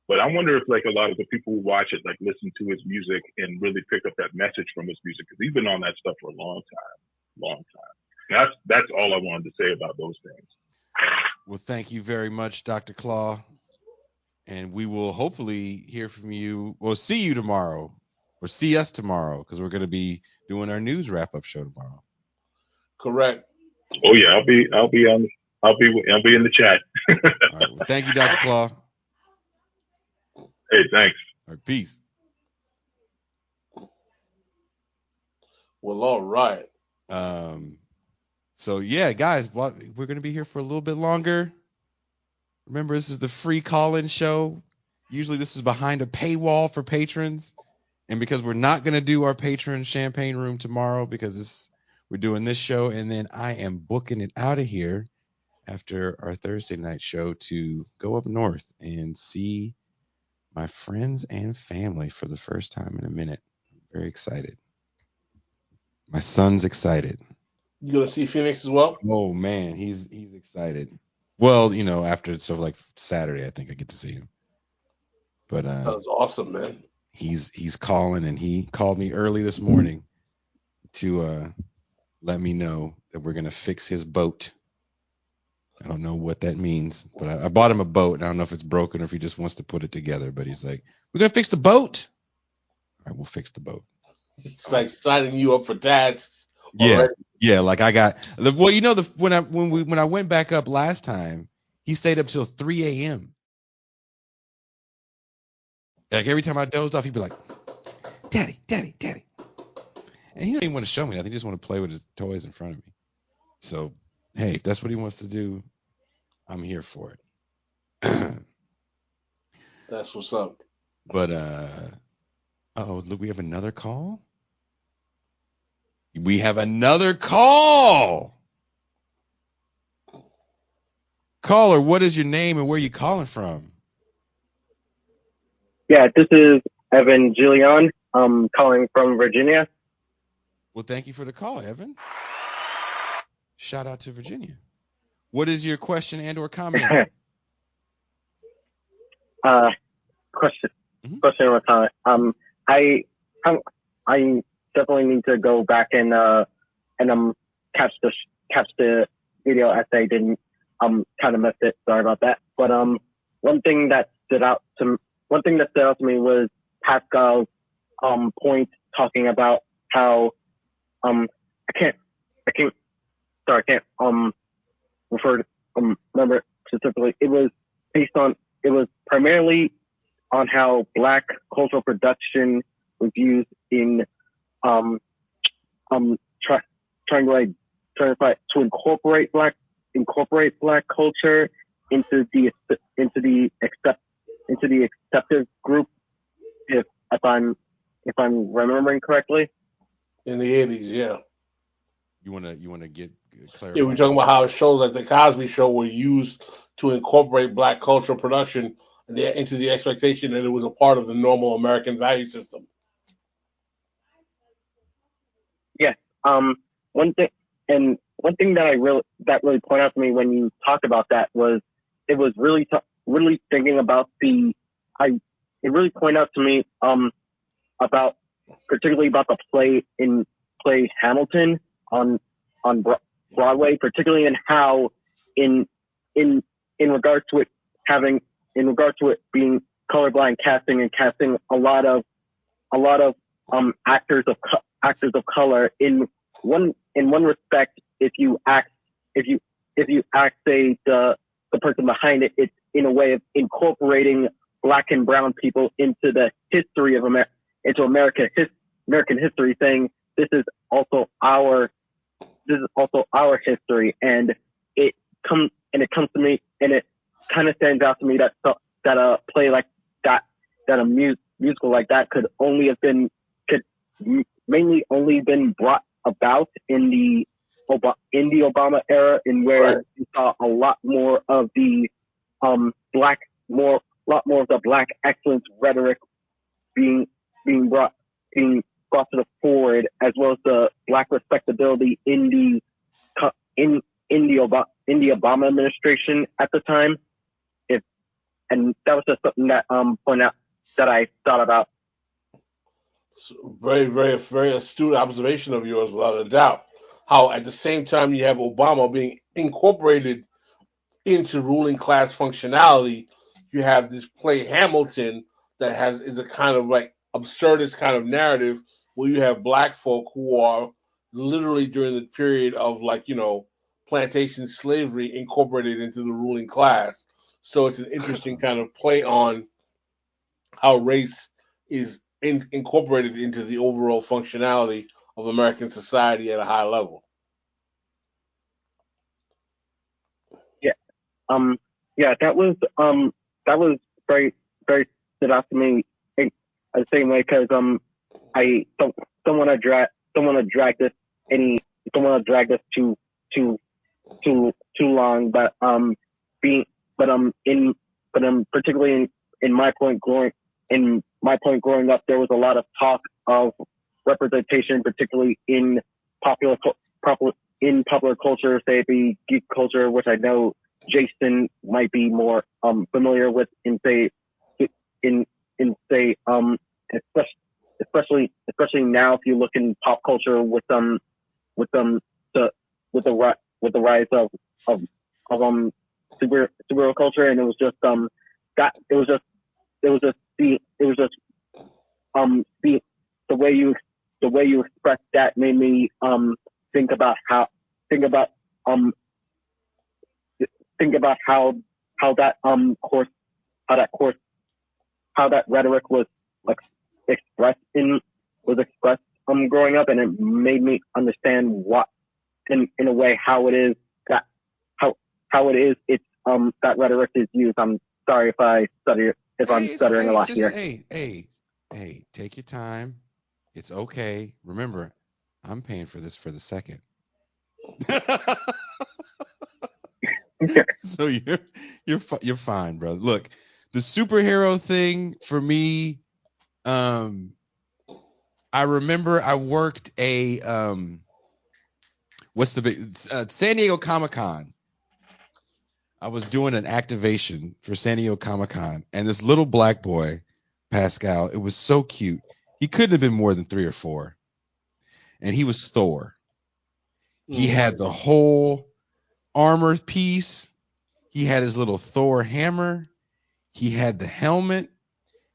But I wonder if like a lot of the people who watch it like listen to his music and really pick up that message from his music, because he's been on that stuff for a long time. That's all I wanted to say about those things. Well, thank you very much, Dr. Claw. And we will hopefully hear from you or see you tomorrow, or see us tomorrow, because we're going to be doing our news wrap-up show tomorrow. Correct. Oh yeah, I'll be in the chat. All right. Well, thank you, Dr. Claw. Hey, thanks. All right, peace. Well, all right. So yeah, guys, we're going to be here for a little bit longer. Remember, this is the free call-in show. Usually this is behind a paywall for patrons. And because we're not going to do our patron champagne room tomorrow, because we're doing this show, and then I am booking it out of here after our Thursday night show to go up north and see my friends and family for the first time in a minute. I'm very excited. My son's excited. You gonna see Phoenix as well? Oh man, he's excited. Well, you know, after like Saturday, I think I get to see him. But sounds awesome, man. He's calling, and he called me early this morning to let me know that we're gonna fix his boat. I don't know what that means, but I bought him a boat, and I don't know if it's broken or if he just wants to put it together. But he's like, "We're gonna fix the boat." All right, we'll fix the boat. It's like signing you up for tasks. Yeah. Like I got well, you know, when I went back up last time, he stayed up till 3 a.m. Like every time I dozed off, he'd be like, "Daddy, Daddy, Daddy," and he didn't even want to show me. I think he just want to play with his toys in front of me. So, hey, if that's what he wants to do, I'm here for it. That's what's up. But look, we have another call. We have another call. Caller, what is your name and where are you calling from? Yeah, this is Evan Gillian. I'm calling from Virginia. Well, thank you for the call, Evan. Shout out to Virginia. What is your question and or comment? Question or comment. I definitely need to go back and catch the video essay. Didn't kind of missed it. Sorry about that. But one thing that stood out to me was Pascal's point talking about how I can't remember specifically. It was primarily on how Black cultural production was used in trying to incorporate black culture into the accepted group, if I'm remembering correctly. In the 80s, yeah. You wanna get clarity? Yeah, we're talking about how shows like the Cosby Show were used to incorporate Black cultural production into the expectation that it was a part of the normal American value system. Yes. One thing that really pointed out to me when you talked about that was it was really thinking about it really pointed out to me particularly about the play Hamilton on Broadway, particularly in how in regard to it being colorblind casting and casting a lot of actors actors of color. In one respect, if you ask say the person behind it, it's in a way of incorporating Black and brown people into the history of American history, saying this is also our history, and it comes to me, and it kind of stands out to me that a play like that, that a musical like that could mainly only been brought about in the Obama era, in where you saw a lot more of the lot more of the Black excellence rhetoric being brought to the forward, as well as the Black respectability in the Obama administration at the time. And that was just something that point out that I thought about. Very, very, very astute observation of yours, without a doubt. How at the same time you have Obama being incorporated into ruling class functionality, you have this play Hamilton that is a kind of like absurdist kind of narrative where you have Black folk who are literally during the period of plantation slavery incorporated into the ruling class. So it's an interesting kind of play on how race is incorporated into the overall functionality of American society at a high level. Yeah, that was very, very stood out to me in the same way, because I don't want to drag this too long, but particularly in my point growing up, there was a lot of talk of representation, particularly in popular culture, say it be geek culture, which I know Jason might be more familiar with, especially now, if you look in pop culture with the rise of superhero culture, and it was just the way you expressed that made me think about how that rhetoric was expressed growing up, and it made me understand what in a way how it is that rhetoric is used. I'm sorry if I'm stuttering a lot here. Hey, take your time. It's okay. Remember, I'm paying for this for the second. So you're fine, brother. Look, the superhero thing for me, I remember I worked a San Diego Comic-Con. I was doing an activation for San Diego Comic-Con, and this little Black boy, Pascal, it was so cute. He couldn't have been more than 3 or 4. And he was Thor. He had the whole armor piece. He had his little Thor hammer. He had the helmet,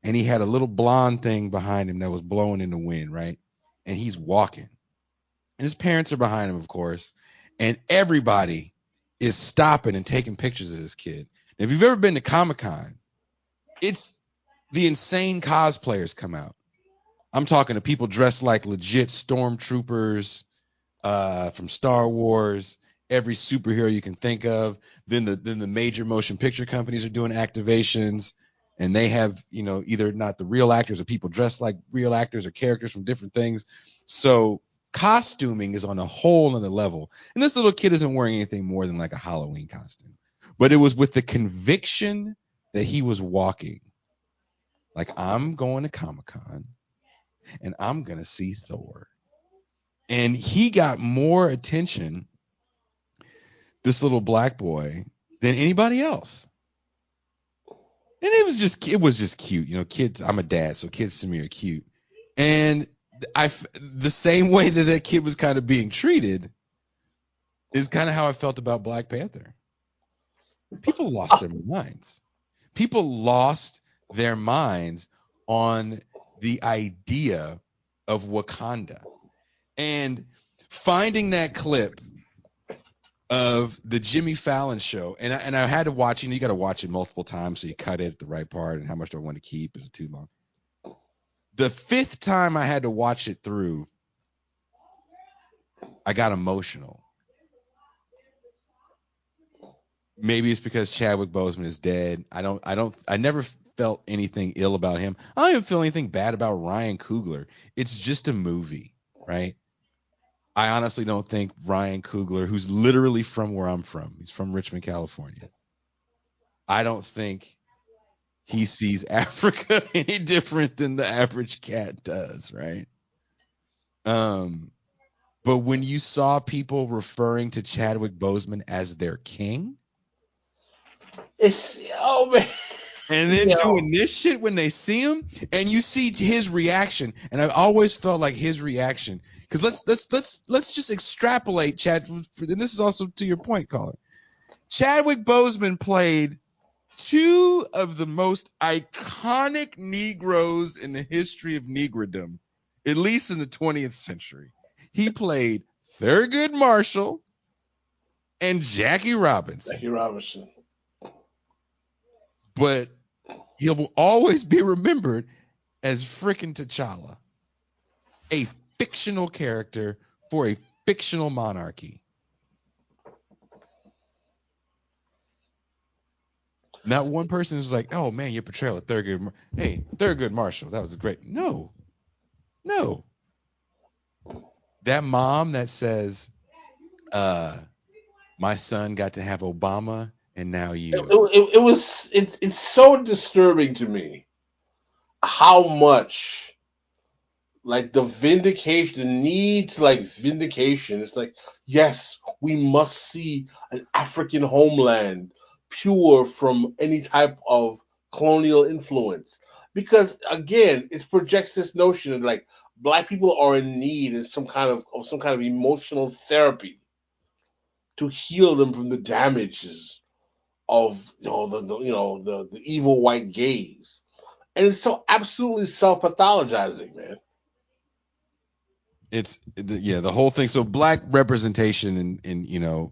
and he had a little blonde thing behind him that was blowing in the wind, right? And he's walking. And his parents are behind him, of course. And everybody is stopping and taking pictures of this kid. Now, if you've ever been to Comic-Con, it's the insane cosplayers come out. I'm talking to people dressed like legit stormtroopers from Star Wars, every superhero you can think of. Then the major motion picture companies are doing activations, and they have, either not the real actors or people dressed like real actors or characters from different things. So costuming is on a whole other level. And this little kid isn't wearing anything more than like a Halloween costume. But it was with the conviction that he was walking. Like, I'm going to Comic-Con and I'm going to see Thor. And he got more attention, this little Black boy, than anybody else. And it was just cute. Kids, I'm a dad, so kids to me are cute. And the same way that kid was kind of being treated is kind of how I felt about Black Panther. People lost their minds. People lost their minds on the idea of Wakanda. And finding that clip of the Jimmy Fallon show, and I had to watch it. You got to watch it multiple times so you cut it at the right part. And how much do I want to keep? Is it too long? The 5th time I had to watch it through, I got emotional. Maybe it's because Chadwick Boseman is dead. I never felt anything ill about him. I don't even feel anything bad about Ryan Coogler. It's just a movie, right? I honestly don't think Ryan Coogler, who's literally from where I'm from, he's from Richmond, California. I don't think he sees Africa any different than the average cat does, right? But when you saw people referring to Chadwick Boseman as their king, Man. And then doing this shit when they see him, and you see his reaction, and I've always felt like his reaction. Because let's just extrapolate, Chad. And this is also to your point, caller. Chadwick Boseman played 2 of the most iconic Negroes in the history of Negrodom, at least in the 20th century. He played Thurgood Marshall and Jackie Robinson. But he will always be remembered as frickin' T'Challa, a fictional character for a fictional monarchy. Not one person was like, "Oh man, your portrayal of Thurgood Marshall, that was great." No. That mom that says, "My son got to have Obama, and now you." It's so disturbing to me how much like the need to vindication. It's like, yes, we must see an African homeland pure from any type of colonial influence, because again, it projects this notion of like black people are in need of some kind of emotional therapy to heal them from the damages of the evil white gaze, and it's so absolutely self-pathologizing, man. It's the whole thing. So black representation in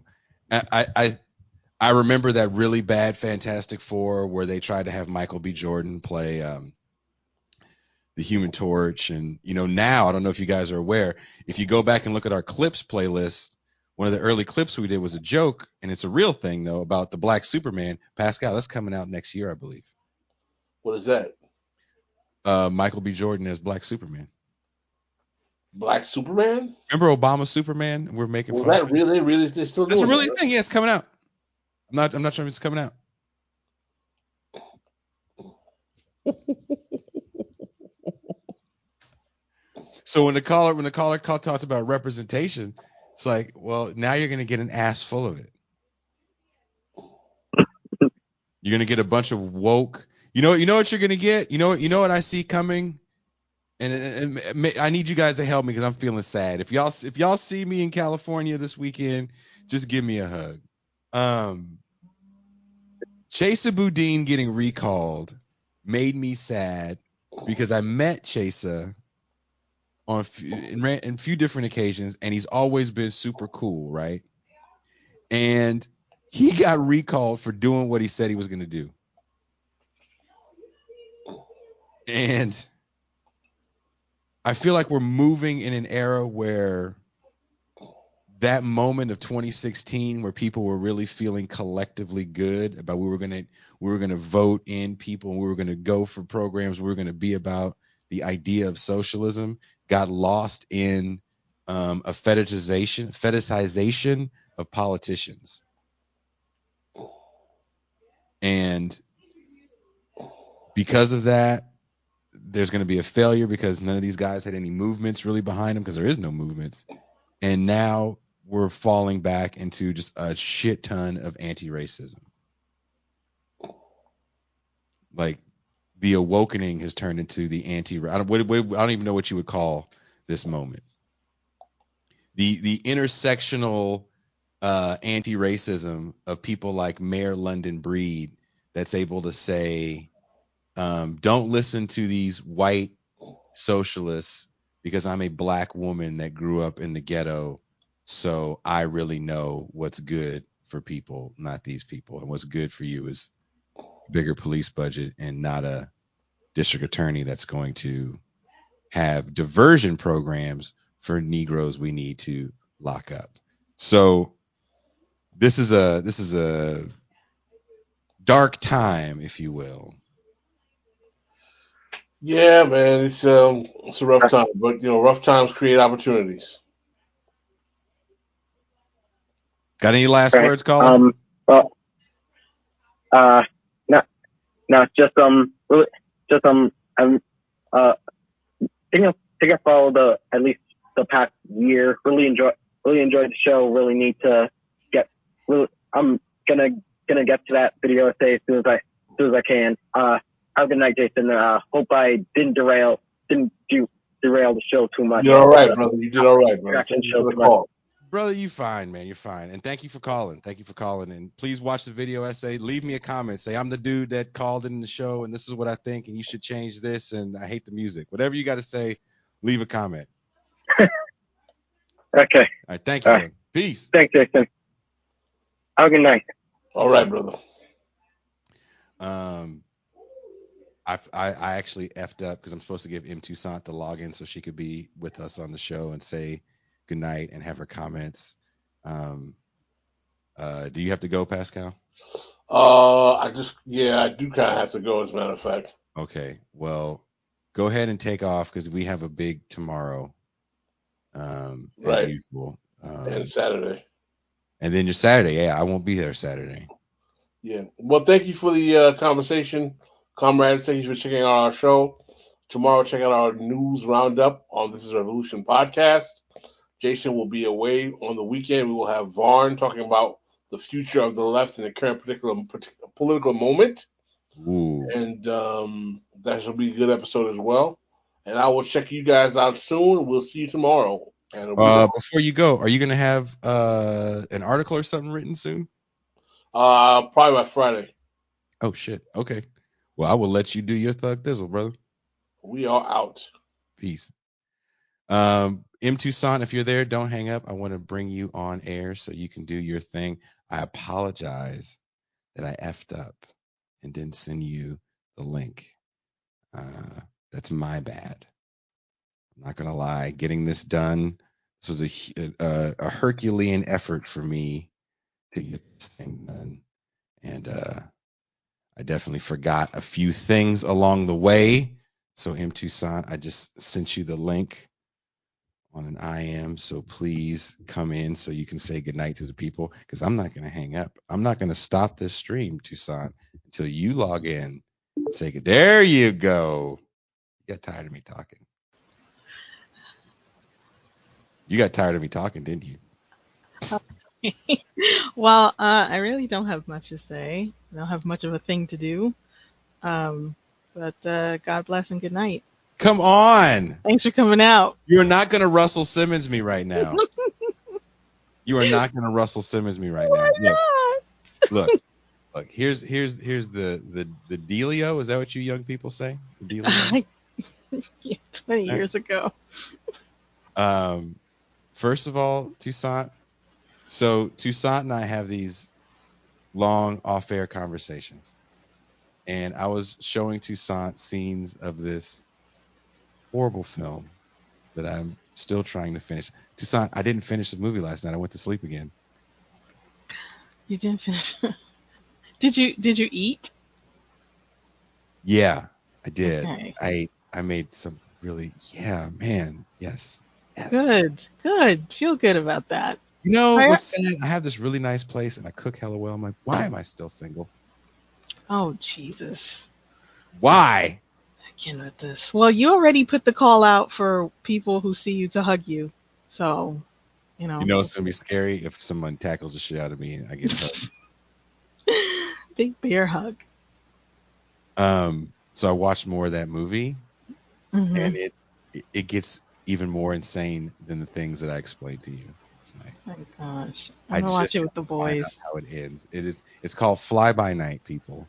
I remember that really bad Fantastic Four where they tried to have Michael B. Jordan play the Human Torch, and now I don't know if you guys are aware. If you go back and look at our clips playlist, one of the early clips we did was a joke, and it's a real thing though, about the Black Superman. Pascal, that's coming out next year, I believe. What is that? Michael B. Jordan as Black Superman. Black Superman? Remember Obama Superman? We're making fun. That really they still That's doing a really that, thing. Yeah, it's coming out. I'm not sure if it's coming out. So when the caller talked about representation, it's like, well, now you're gonna get an ass full of it. You're gonna get a bunch of woke. You know what you're gonna get. You know what I see coming. And I need you guys to help me because I'm feeling sad. If y'all see me in California this weekend, just give me a hug. Chesa Boudin getting recalled made me sad because I met Chesa on in few different occasions, and he's always been super cool, right? And he got recalled for doing what he said he was going to do. And I feel like we're moving in an era where that moment of 2016 where people were really feeling collectively good about we were going to vote in people and we were going to go for programs, we were going to be about the idea of socialism, got lost in a fetishization of politicians. And because of that, there's going to be a failure because none of these guys had any movements really behind them because there is no movements. And now we're falling back into just a shit ton of anti-racism. Like the awakening has turned into the I don't even know what you would call this moment. The intersectional anti-racism of people like Mayor London Breed that's able to say, don't listen to these white socialists because I'm a black woman that grew up in the ghetto. So I really know what's good for people, not these people. And what's good for you is bigger police budget and not a district attorney that's going to have diversion programs for Negroes we need to lock up. So this is a dark time, if you will. Yeah, man, it's a rough time, but rough times create opportunities. Got any last words, Colin? Well, not just really, just think I followed at least the past year. Really enjoyed the show. Really need to get. I'm gonna get to that video essay as soon as I can. Have a good night, Jason. Hope I didn't derail the show too much. You're all right, brother. You did all right, brother. Thank you for the call. Brother, you fine, man. You're fine. And thank you for calling. And please watch the video essay. Leave me a comment. Say, I'm the dude that called in the show, and this is what I think, and you should change this, and I hate the music. Whatever you got to say, leave a comment. Okay. All right. Thank you, brother. Peace. Thanks, Jason. Have a good night. All right, brother. I actually effed up because I'm supposed to give M. Toussaint the login so she could be with us on the show and say good night and have her comments. Do you have to go, Pascal? I do kind of have to go, as a matter of fact. Okay, well, go ahead and take off because we have a big tomorrow, as usual. And Saturday. And then your Saturday, yeah, I won't be there Saturday. Yeah. Well, thank you for the conversation, comrades. Thank you for checking out our show. Tomorrow, check out our news roundup on This Is Revolution podcast. Jason will be away on the weekend. We will have Vaughn talking about the future of the left in the current political moment. Ooh. And that should be a good episode as well. And I will check you guys out soon. We'll see you tomorrow. And before you go, are you going to have an article or something written soon? Probably by Friday. Oh, shit. Okay. Well, I will let you do your thug thizzle, brother. We are out. Peace. M. Toussaint, if you're there, don't hang up. I want to bring you on air so you can do your thing. I apologize that I effed up and didn't send you the link. That's my bad. I'm not going to lie. Getting this done, this was a Herculean effort for me to get this thing done. And I definitely forgot a few things along the way. So M. Toussaint, I just sent you the link on an IM, so please come in so you can say goodnight to the people, because I'm not going to hang up. I'm not going to stop this stream, Toussaint, until you log in and say good. There you go. You got tired of me talking. You got tired of me talking, didn't you? Well, I really don't have much to say. I don't have much of a thing to do. But God bless and good night. Come on. Thanks for coming out. You're not going to Russell Simmons me right now. You are not going to Russell Simmons me right now. Look. Here's the dealio. Is that what you young people say? The dealio? Yeah, 20 years ago. First of all, Toussaint. So Toussaint and I have these long off-air conversations. And I was showing Toussaint scenes of this horrible film that I'm still trying to finish. Toussaint, I didn't finish the movie last night. I went to sleep again. You didn't finish? Did you eat? Yeah, I did. Okay. I made some really, man, yes. Good. Feel good about that. You know what's sad? I have this really nice place and I cook hella well. I'm like, why am I still single? Oh, Jesus. Why? Again with this. Well, you already put the call out for people who see you to hug you. So, You know it's going to be scary if someone tackles the shit out of me and I get hugged. Big bear hug. So I watched more of that movie, Mm-hmm. and it gets even more insane than the things that I explained to you tonight. Oh my gosh. I'm gonna watch it with the boys. How it ends. It's called Fly By Night, people.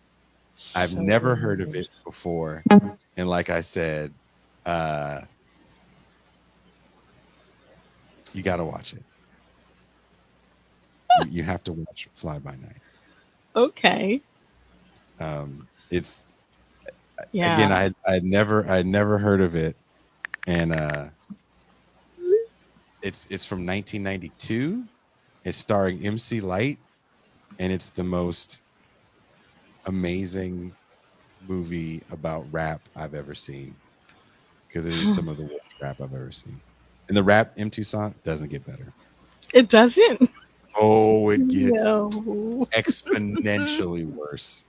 I've never heard of it before. And like I said, You got to watch it. You have to watch Fly By Night. Okay. It's Yeah. again, I'd never heard of it, and it's from 1992. It's starring MC Light, and it's the most amazing movie about rap I've ever seen, because it is some of the worst rap I've ever seen. And the rap M Toussaint doesn't get better. It doesn't. Oh, it gets No. exponentially worse.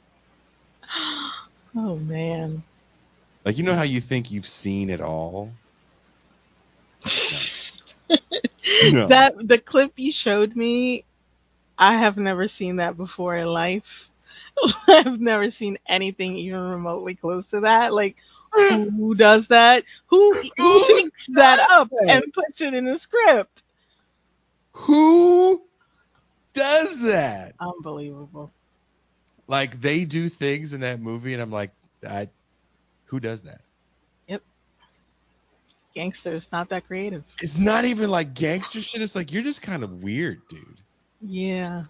Oh man. Like, you know how you think you've seen it all? No. That the clip you showed me, I have never seen that before in life. I've never seen anything even remotely close to that. Like, who does that? Who thinks that up and puts it in a script? Who does that? Unbelievable. Like, they do things in that movie, and I'm like, who does that? Yep. Gangsters, not that creative. It's not even like gangster shit. It's like, you're just kind of weird, dude. Yeah.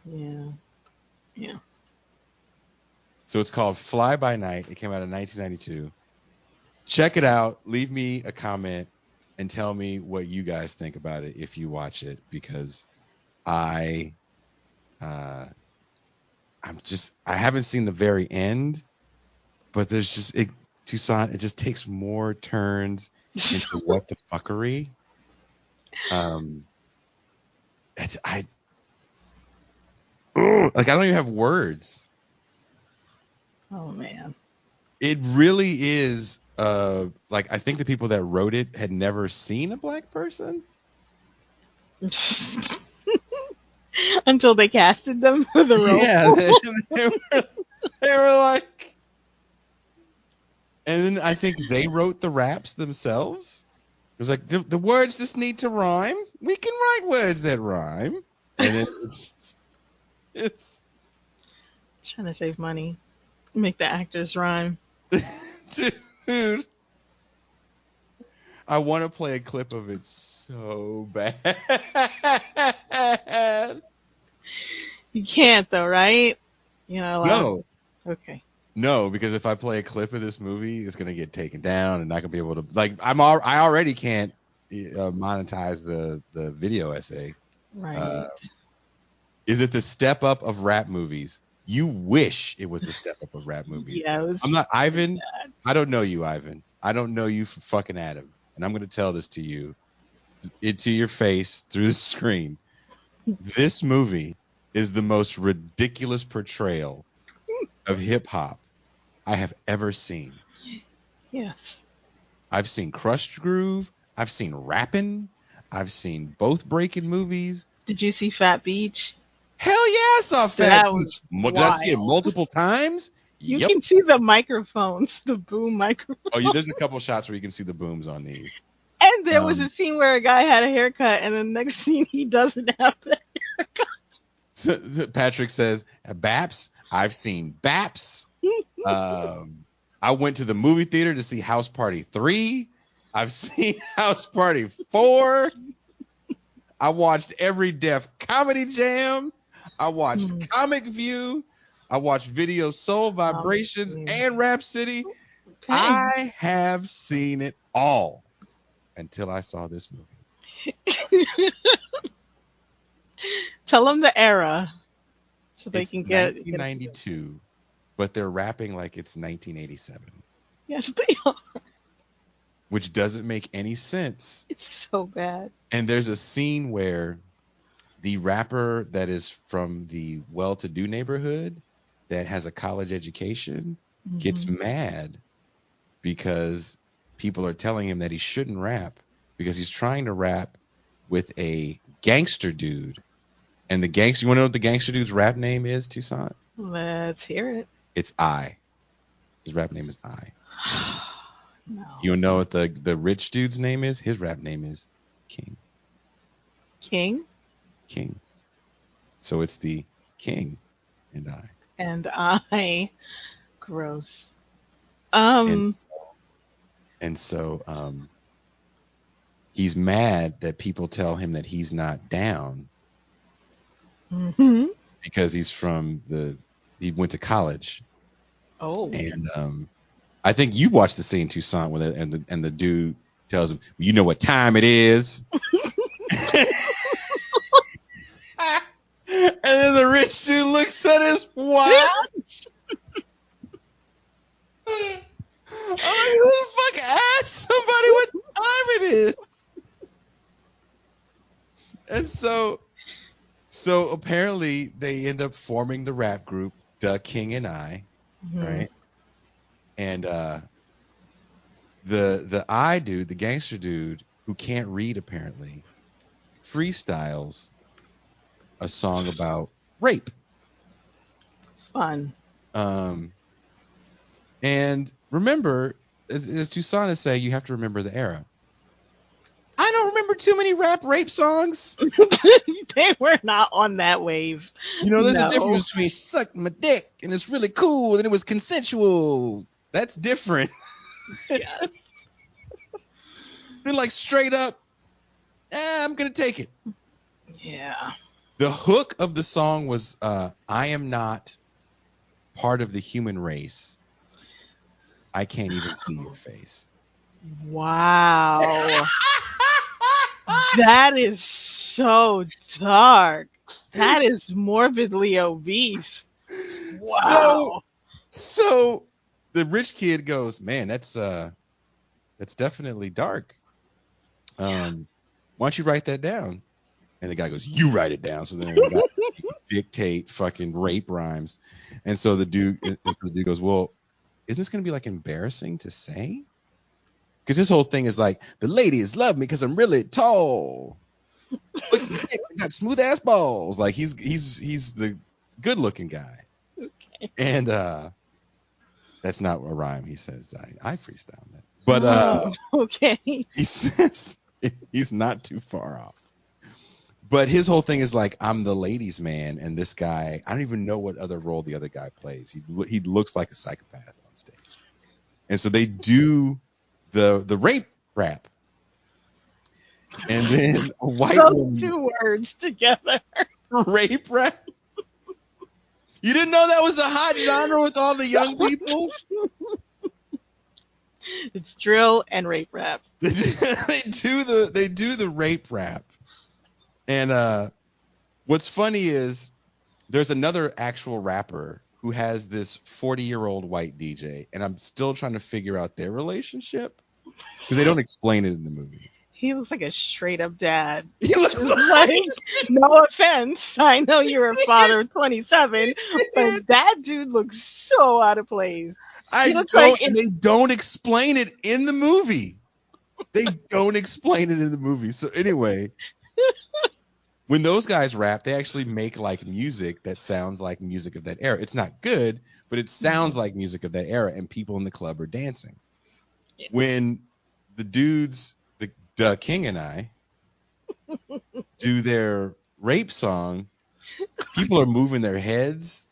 So it's called Fly By Night. It came out in 1992. Check it out. Leave me a comment and tell me what you guys think about it if you watch it, because I haven't seen the very end, but there's just Toussaint. It just takes more turns into what the fuckery. I don't even have words. Oh man. It really is. Like, I think the people that wrote it had never seen a black person Until they casted them for the role. Yeah, they were like, and then I think they wrote the raps themselves. It was like, the words just need to rhyme. We can write words that rhyme, and then it's Trying to save money, make the actors rhyme. dude. I want to play a clip of it so bad. You can't though, right? You know. No. Okay. No, because if I play a clip of this movie, it's gonna get taken down, and not gonna be able to. Like, I already can't monetize the video essay. Right. Is it the step up of rap movies? You wish it was the step up of rap movies. Yeah, I'm not Ivan. I don't know you, Ivan. I don't know you from fucking Adam, and I'm gonna tell this to you, to your face through the screen. This movie is the most ridiculous portrayal of hip hop I have ever seen. Yes. I've seen Crushed Groove. I've seen rapping. I've seen both breaking movies. Did you see Fat Beach? Hell yeah, I saw Fat Beach. Did I see it multiple times? You can see the microphones, the boom microphones. Oh, yeah, there's a couple shots where you can see the booms on these. And there was a scene where a guy had a haircut, and the next scene he doesn't have that haircut. So Patrick says, Baps. I've seen Baps. I went to the movie theater to see House Party 3. I've seen House Party 4. I watched every Def Comedy Jam. I watched Comic View. I watched Video Soul Vibrations and Rap City. Okay. I have seen it all until I saw this movie. Tell them the era so they can get 1992, but they're rapping like it's 1987. Yes, they are. Which doesn't make any sense. It's so bad. And there's a scene where the rapper that is from the well-to-do neighborhood that has a college education gets mad because people are telling him that he shouldn't rap because he's trying to rap with a gangster dude. And the gangster, you want to know what the gangster dude's rap name is, Toussaint? Let's hear it. It's I. His rap name is I. No. You know what the rich dude's name is? His rap name is King. King? King. So it's the King and I. And I. Gross. And so he's mad that people tell him that he's not down Mm-hmm. because he went to college. Oh. And I think you watched the scene, Toussaint, with it, and the dude tells him, "You know what time it is." And then the rich dude looks at his watch. I'm like, who the fuck asked somebody what time it is? And so apparently they end up forming the rap group, The King and I, right? And the I dude, the gangster dude who can't read apparently, freestyles a song about rape. Fun. And remember, as Toussaint is saying, you have to remember the era. I don't remember too many rap rape songs. They were not on that wave. You know, there's a difference between suck my dick and it's really cool and it was consensual. That's different. Yes. Then like straight up, I'm gonna take it. Yeah. The hook of the song was I am not part of the human race. I can't even see your face. Wow. That is so dark. That is morbidly obese. Wow. So the rich kid goes, man, that's definitely dark. Why don't you write that down? And the guy goes, you write it down. So then the guy dictate fucking rape rhymes. And so the dude goes, well, isn't this going to be like embarrassing to say? Because this whole thing is like, the ladies love me because I'm really tall. Look, I got smooth ass balls. Like he's the good looking guy. Okay. And that's not a rhyme. He says, I freestyle that. But okay. He says he's not too far off. But his whole thing is like, I'm the ladies' man, and this guy, I don't even know what other role the other guy plays. He looks like a psychopath on stage. And so they do the rape rap. And then a white woman. Those two words together. Rape rap? You didn't know that was a hot genre with all the young people? It's drill and rape rap. They do the rape rap. And what's funny is there's another actual rapper who has this 40-year-old white DJ, and I'm still trying to figure out their relationship because they don't explain it in the movie. He looks like a straight up dad. He looks like, no offense, I know you're a father of 27, but that dude looks so out of place. And they don't explain it in the movie. They don't explain it in the movie. So anyway, when those guys rap, they actually make like music that sounds like music of that era. It's not good, but it sounds like music of that era, and people in the club are dancing. Yeah. When the dudes, the King and I, do their rape song, people are moving their heads,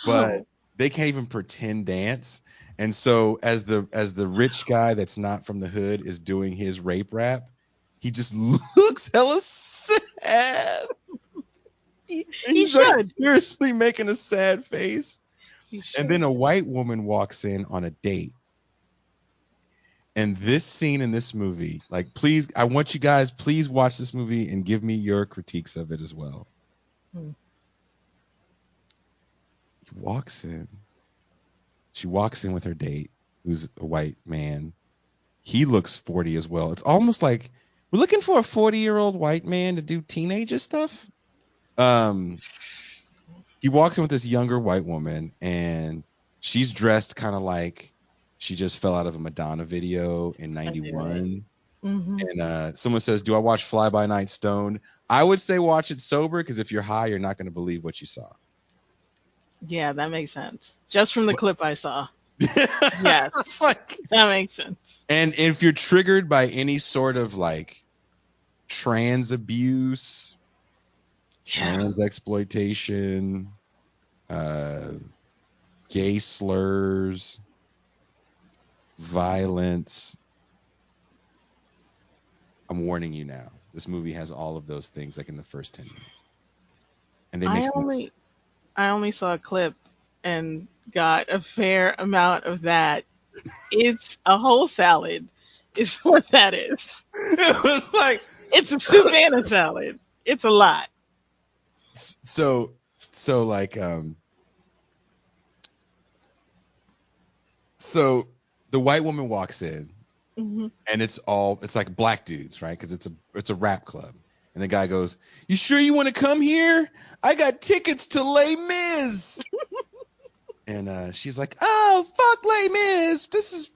but they can't even pretend dance. And so as the rich guy that's not from the hood is doing his rape rap, he just looks hella sad. He's like seriously making a sad face. And then a white woman walks in on a date. And this scene in this movie, like, please, I want you guys, please watch this movie and give me your critiques of it as well. He walks in. She walks in with her date, who's a white man. He looks 40 as well. It's almost like we're looking for a 40-year-old white man to do teenager stuff. He walks in with this younger white woman, and she's dressed kind of like she just fell out of a Madonna video in 91. Mm-hmm. And someone says, do I watch Fly By Night stoned? I would say watch it sober, because if you're high, you're not going to believe what you saw. Yeah, that makes sense. Just from the clip I saw. Yes, that makes sense. And if you're triggered by any sort of like trans abuse, trans exploitation, gay slurs, violence, I'm warning you now. This movie has all of those things like in the first 10 minutes. And they I make no only sense. I only saw a clip and got a fair amount of that. It's a whole salad, is what that is. It was like It's a soup and a salad. It's a lot. so like so the white woman walks in Hmm. and it's like black dudes, right? Because it's a rap club. And the guy goes, "You sure you want to come here? I got tickets to Les Mis." And she's like, "Oh, fuck Les Mis. This is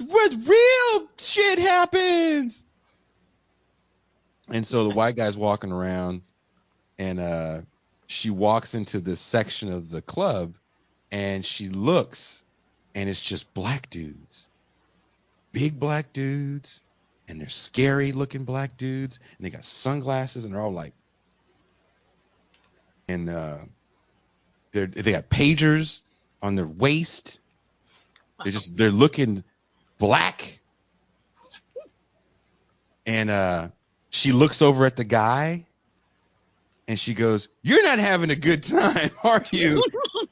where the real shit happens." And so the white guy's walking around, and she walks into this section of the club, and she looks, and it's just black dudes, big black dudes, and they're scary looking black dudes, and they got sunglasses, and they're all like, and they got pagers on their waist. They're looking black, and she looks over at the guy, and she goes, "You're not having a good time, are you?"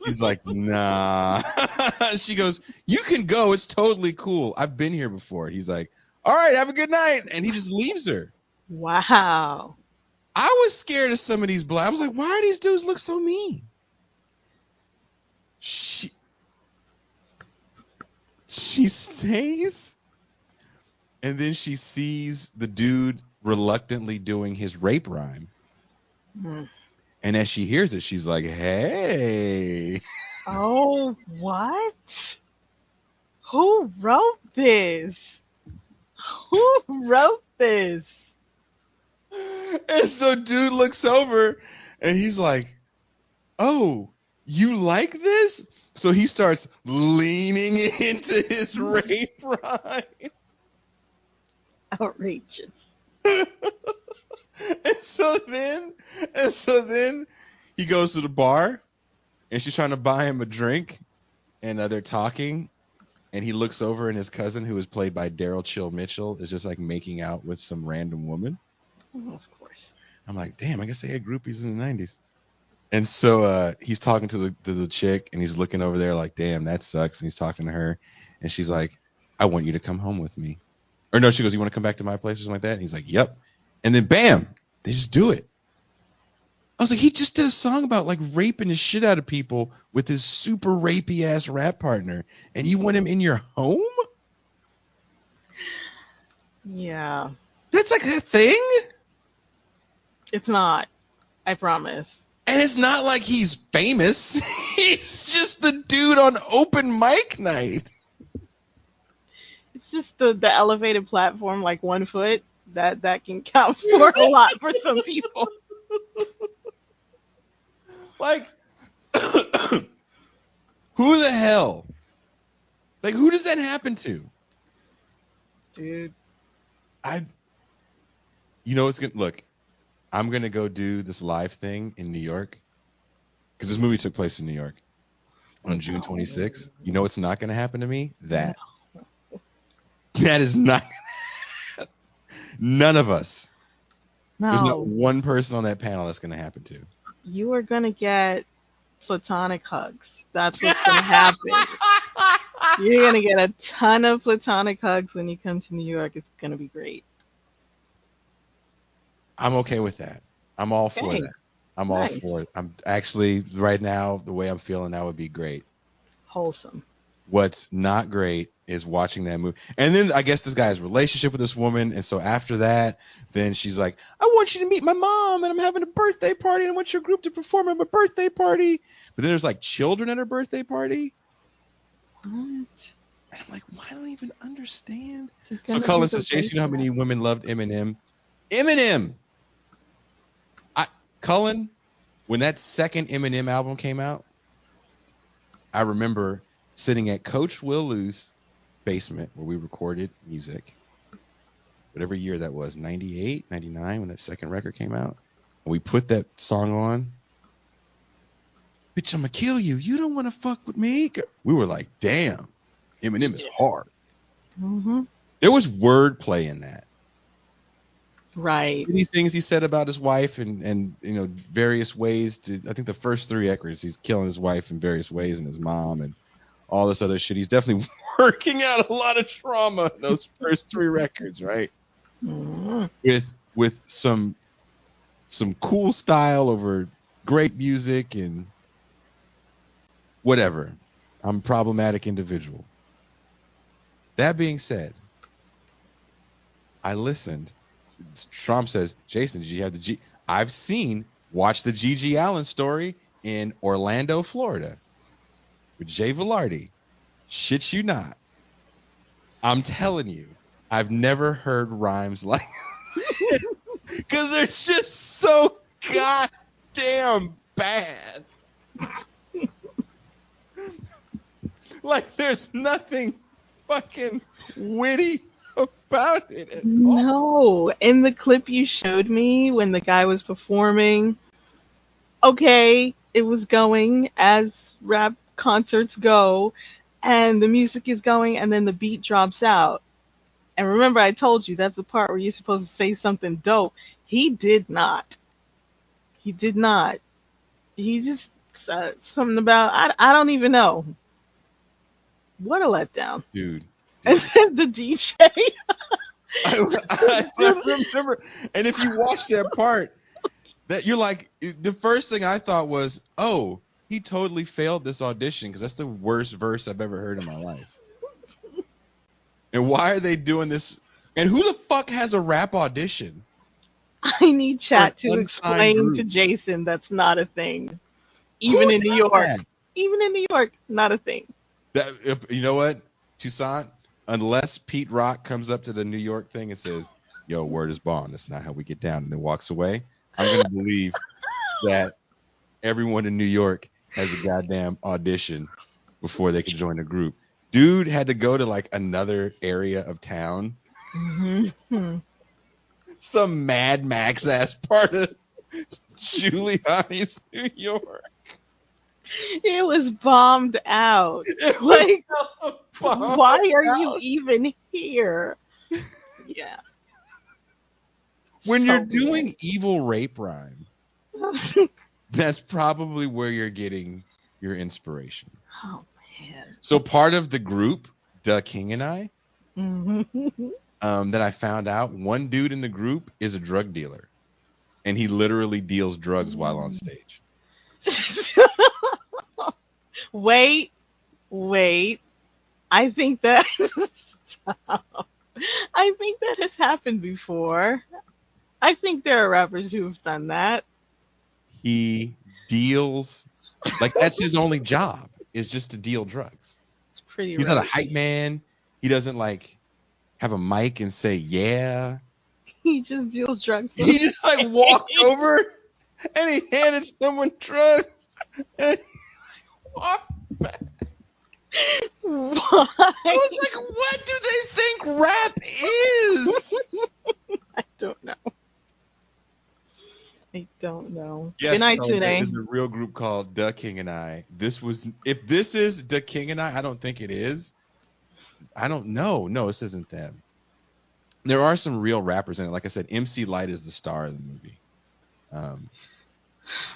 He's like, "Nah." She goes, "You can go. It's totally cool. I've been here before." He's like, "All right, have a good night." And he just leaves her. Wow. I was scared of some of these black. I was like, why do these dudes look so mean? She stays, and then she sees the dude reluctantly doing his rape rhyme. Hmm. And as she hears it, she's like, "Hey." Oh, what? Who wrote this? Who wrote this? And so dude looks over and he's like, "Oh, you like this?" So he starts leaning into his rape rhyme. Outrageous. and so then and so then he goes to the bar and she's trying to buy him a drink, and they're talking, and he looks over and his cousin, who is played by Daryl Chill Mitchell, is just like making out with some random woman. Oh, of course. I'm like, damn, I guess they had groupies in the 90s. And so he's talking to the chick, and he's looking over there like, damn, that sucks. And he's talking to her, and she's like, "I want you to come home with me." Or no, she goes, "You want to come back to my place?" or something like that. And he's like, "Yep." And then bam, they just do it. I was like, he just did a song about like raping the shit out of people with his super rapey ass rap partner, and you want him in your home? Yeah. That's like a thing? It's not. I promise. And it's not like he's famous. He's just the dude on open mic night. It's just the elevated platform, like 1 foot, that can count for a lot for some people. Like, who the hell? Like, who does that happen to? Dude. It's gonna look. I'm gonna go do this live thing in New York, because this movie took place in New York on June 26th. You know what's not gonna happen to me? That is not. None of us. There's not No. one person on that panel that's gonna happen to. You are gonna get platonic hugs. That's what's gonna happen. You're gonna get a ton of platonic hugs when you come to New York. It's gonna be great. I'm okay with that. I'm all for Okay. that. I'm all Nice. for it. I'm actually right now, the way I'm feeling, that would be great. Wholesome. What's not great is watching that movie. And then I guess this guy's relationship with this woman. And so after that, then she's like, "I want you to meet my mom, and I'm having a birthday party, and I want your group to perform at my birthday party." But then there's like children at her birthday party. What? And I'm like, why don't I even understand? She's So gonna Cullen do the says, "Jason, you know how many race women loved Eminem?" Eminem! Cullen, when that second Eminem album came out, I remember sitting at Coach Will Lou's basement where we recorded music, whatever year that was, 98, 99, when that second record came out. And we put that song on. "Bitch, I'm going to kill you. You don't want to fuck with me." We were like, damn, Eminem is hard. Mm-hmm. There was wordplay in that. Right. Many things he said about his wife and various ways to. I think the first 3 records he's killing his wife in various ways and his mom and all this other shit. He's definitely working out a lot of trauma in those first 3 records, right? Mm. With some cool style over great music and whatever. I'm a problematic individual. That being said, I listened. Trump says, Jason, did you have the G? I've watched the G.G. Allen story in Orlando, Florida with Jay Velarde. Shit you not. I'm telling you, I've never heard rhymes like because they're just so goddamn bad. Like there's nothing fucking witty about it at all. No, in the clip you showed me when the guy was performing, okay, it was going as rap concerts go, and the music is going, and then the beat drops out. And remember, I told you that's the part where you're supposed to say something dope. He did not. He did not. He just said something about I don't even know. What a letdown. Dude. And then the DJ. I remember, and if you watch that part, that you're like, the first thing I thought was, oh, he totally failed this audition because that's the worst verse I've ever heard in my life. And why are they doing this? And who the fuck has a rap audition? I need chat to explain group? to Jason that's not a thing. Even in New York. That? Even in New York, not a thing. You know what, Toussaint? Unless Pete Rock comes up to the New York thing and says, yo, word is bond. That's not how we get down. And then walks away. I'm going to believe that everyone in New York has a goddamn audition before they can join a group. Dude had to go to like another area of town. Mm-hmm. Some Mad Max ass part of Giuliani's New York. It was bombed out. Like, why are you even here? Yeah. When you're doing evil rape rhyme, that's probably where you're getting your inspiration. Oh, man. So part of the group, Duh King and I, Mm-hmm. that I found out, one dude in the group is a drug dealer. And he literally deals drugs while on stage. Wait. I think that has happened before. I think there are rappers who have done that. He deals, like that's his only job, is just to deal drugs. It's pretty He's not a hype man. He doesn't like have a mic and say, yeah. He just deals drugs. He just like walked over and he handed someone drugs and he walked back. Why? I was like, what do they think rap is? I don't know. Yes, Good night today. There's a real group called Duh King and I. If this is Duh King and I don't think it is. I don't know. No, this isn't them. There are some real rappers in it. Like I said, MC Lyte is the star of the movie.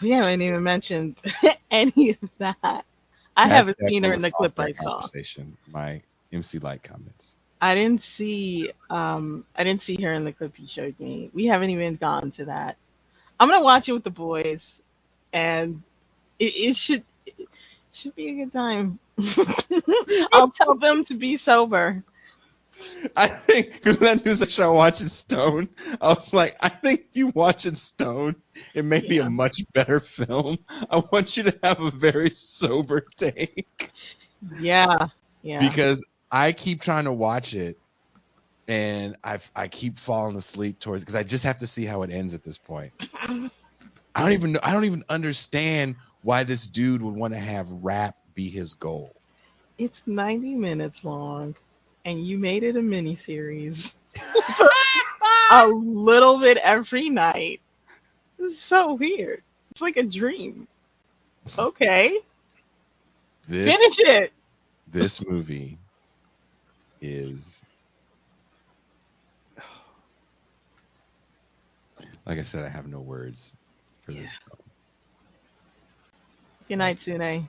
We haven't even mentioned any of that. I haven't seen her in the clip I saw. My MC Lyte comments. I didn't see her in the clip you showed me. We haven't even gone to that. I'm gonna watch it with the boys, and it should be a good time. I'll tell them to be sober. I think because when that news I started watching Stone, I was like, I think if you watch it Stone, it may be a much better film. I want you to have a very sober take. Yeah. Because I keep trying to watch it, and I keep falling asleep towards because I just have to see how it ends at this point. I don't even understand why this dude would want to have rap be his goal. It's 90 minutes long, and you made it a miniseries. A little bit every night. It's so weird. It's like a dream. Okay. Finish it. This movie is Like I said, I have no words for this film. Good night, Sune.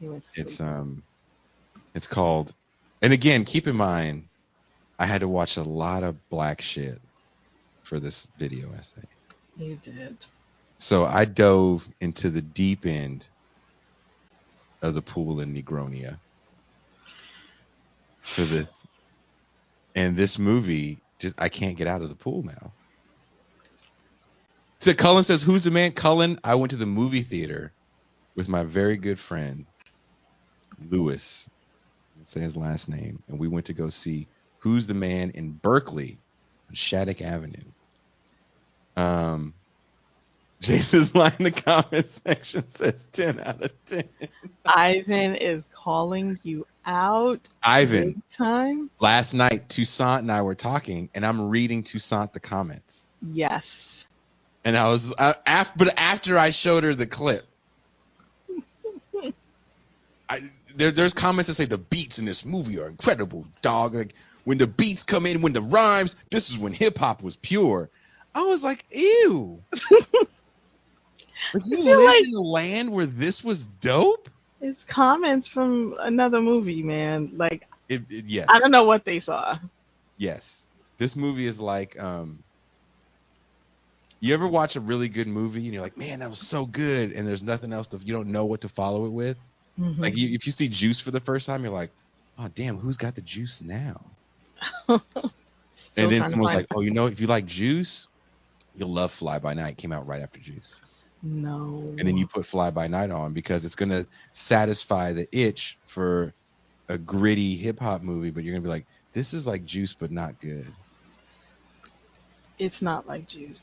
He went to sleep. It's called, and again, keep in mind, I had to watch a lot of black shit for this video essay. You did. So I dove into the deep end of the pool in Negronia for this. And this movie, just I can't get out of the pool now. So Cullen says, who's the man? Cullen, I went to the movie theater with my very good friend, Lewis. I'll say his last name. And we went to go see Who's the Man in Berkeley on Shattuck Avenue. Jason's line in the comment section says 10 out of 10. Ivan is calling you out. Ivan, big time. Last night, Toussaint and I were talking, and I'm reading Toussaint the comments. Yes. And I was, but after I showed her the clip, there's comments that say the beats in this movie are incredible, dog. Like when the beats come in, when the rhymes, this is when hip hop was pure. I was like, ew. Like you live in a land where this was dope? It's comments from another movie, man. Like, yes. I don't know what they saw. Yes. This movie is like, you ever watch a really good movie and you're like, man, that was so good, and there's nothing else you don't know what to follow it with? Mm-hmm. Like if you see Juice for the first time, you're like, oh, damn, who's got the juice now? And then someone's like, oh, if you like Juice, you'll love Fly By Night. It came out right after Juice. No. And then you put Fly By Night on because it's going to satisfy the itch for a gritty hip hop movie, but you're going to be like, this is like Juice, but not good. It's not like Juice.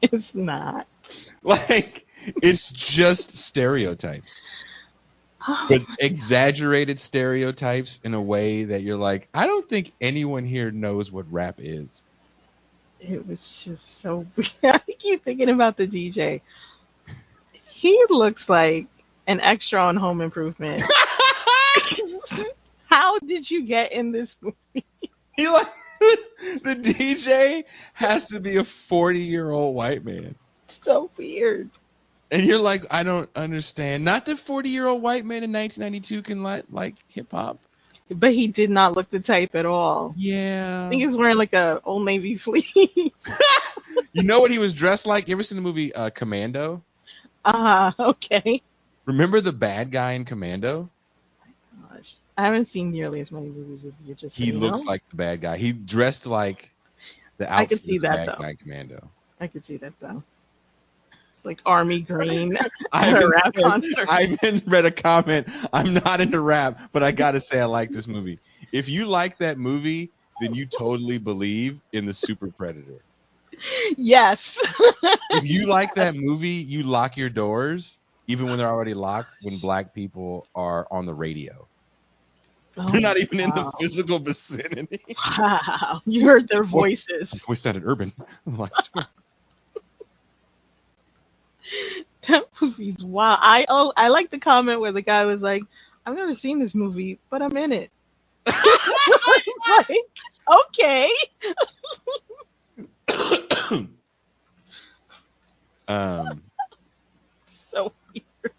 It's not. Like, it's just stereotypes. But exaggerated stereotypes in a way that you're like, I don't think anyone here knows what rap is. It was just so weird. I keep thinking about the DJ. He looks like an extra on Home Improvement. How did you get in this movie? The DJ has to be a 40-year-old white man. So weird. And you're like, I don't understand. Not that 40-year-old white man in 1992 can like hip hop. But he did not look the type at all. Yeah. I think he was wearing like a Old Navy fleece. You know what he was dressed like? You ever seen the movie Commando? Okay. Remember the bad guy in Commando? Oh my gosh. I haven't seen nearly as many movies as you just said. He looks like the bad guy. He dressed like the outfit I could see of the that, bad though. guy in Commando. I could see that, though. It's like army green. I haven't read a comment. I'm not into rap, but I gotta say I like this movie. If you like that movie, then you totally believe in the Super Predator. Yes. If you like that movie, you lock your doors, even when they're already locked, when black people are on the radio. They're not even in the physical vicinity. Wow. You heard their voices. I voiced that at Urban. That movie's wild. I like the comment where the guy was like, I've never seen this movie, but I'm in it. Like, okay. So weird.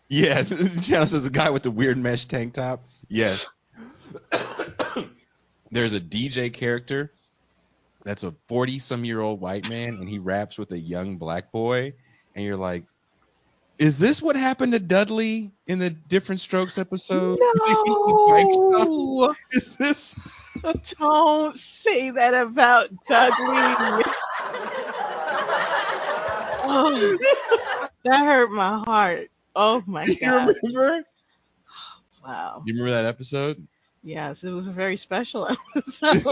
Yeah, the channel says the guy with the weird mesh tank top. Yes. There's a DJ character that's a 40-some-year-old white man, and he raps with a young black boy, and you're like, is this what happened to Dudley in the Different Strokes episode? No. Is this? Don't say that about Dudley. Oh, that hurt my heart. Oh my God. You remember? Wow. You remember that episode? Yes, it was a very special episode.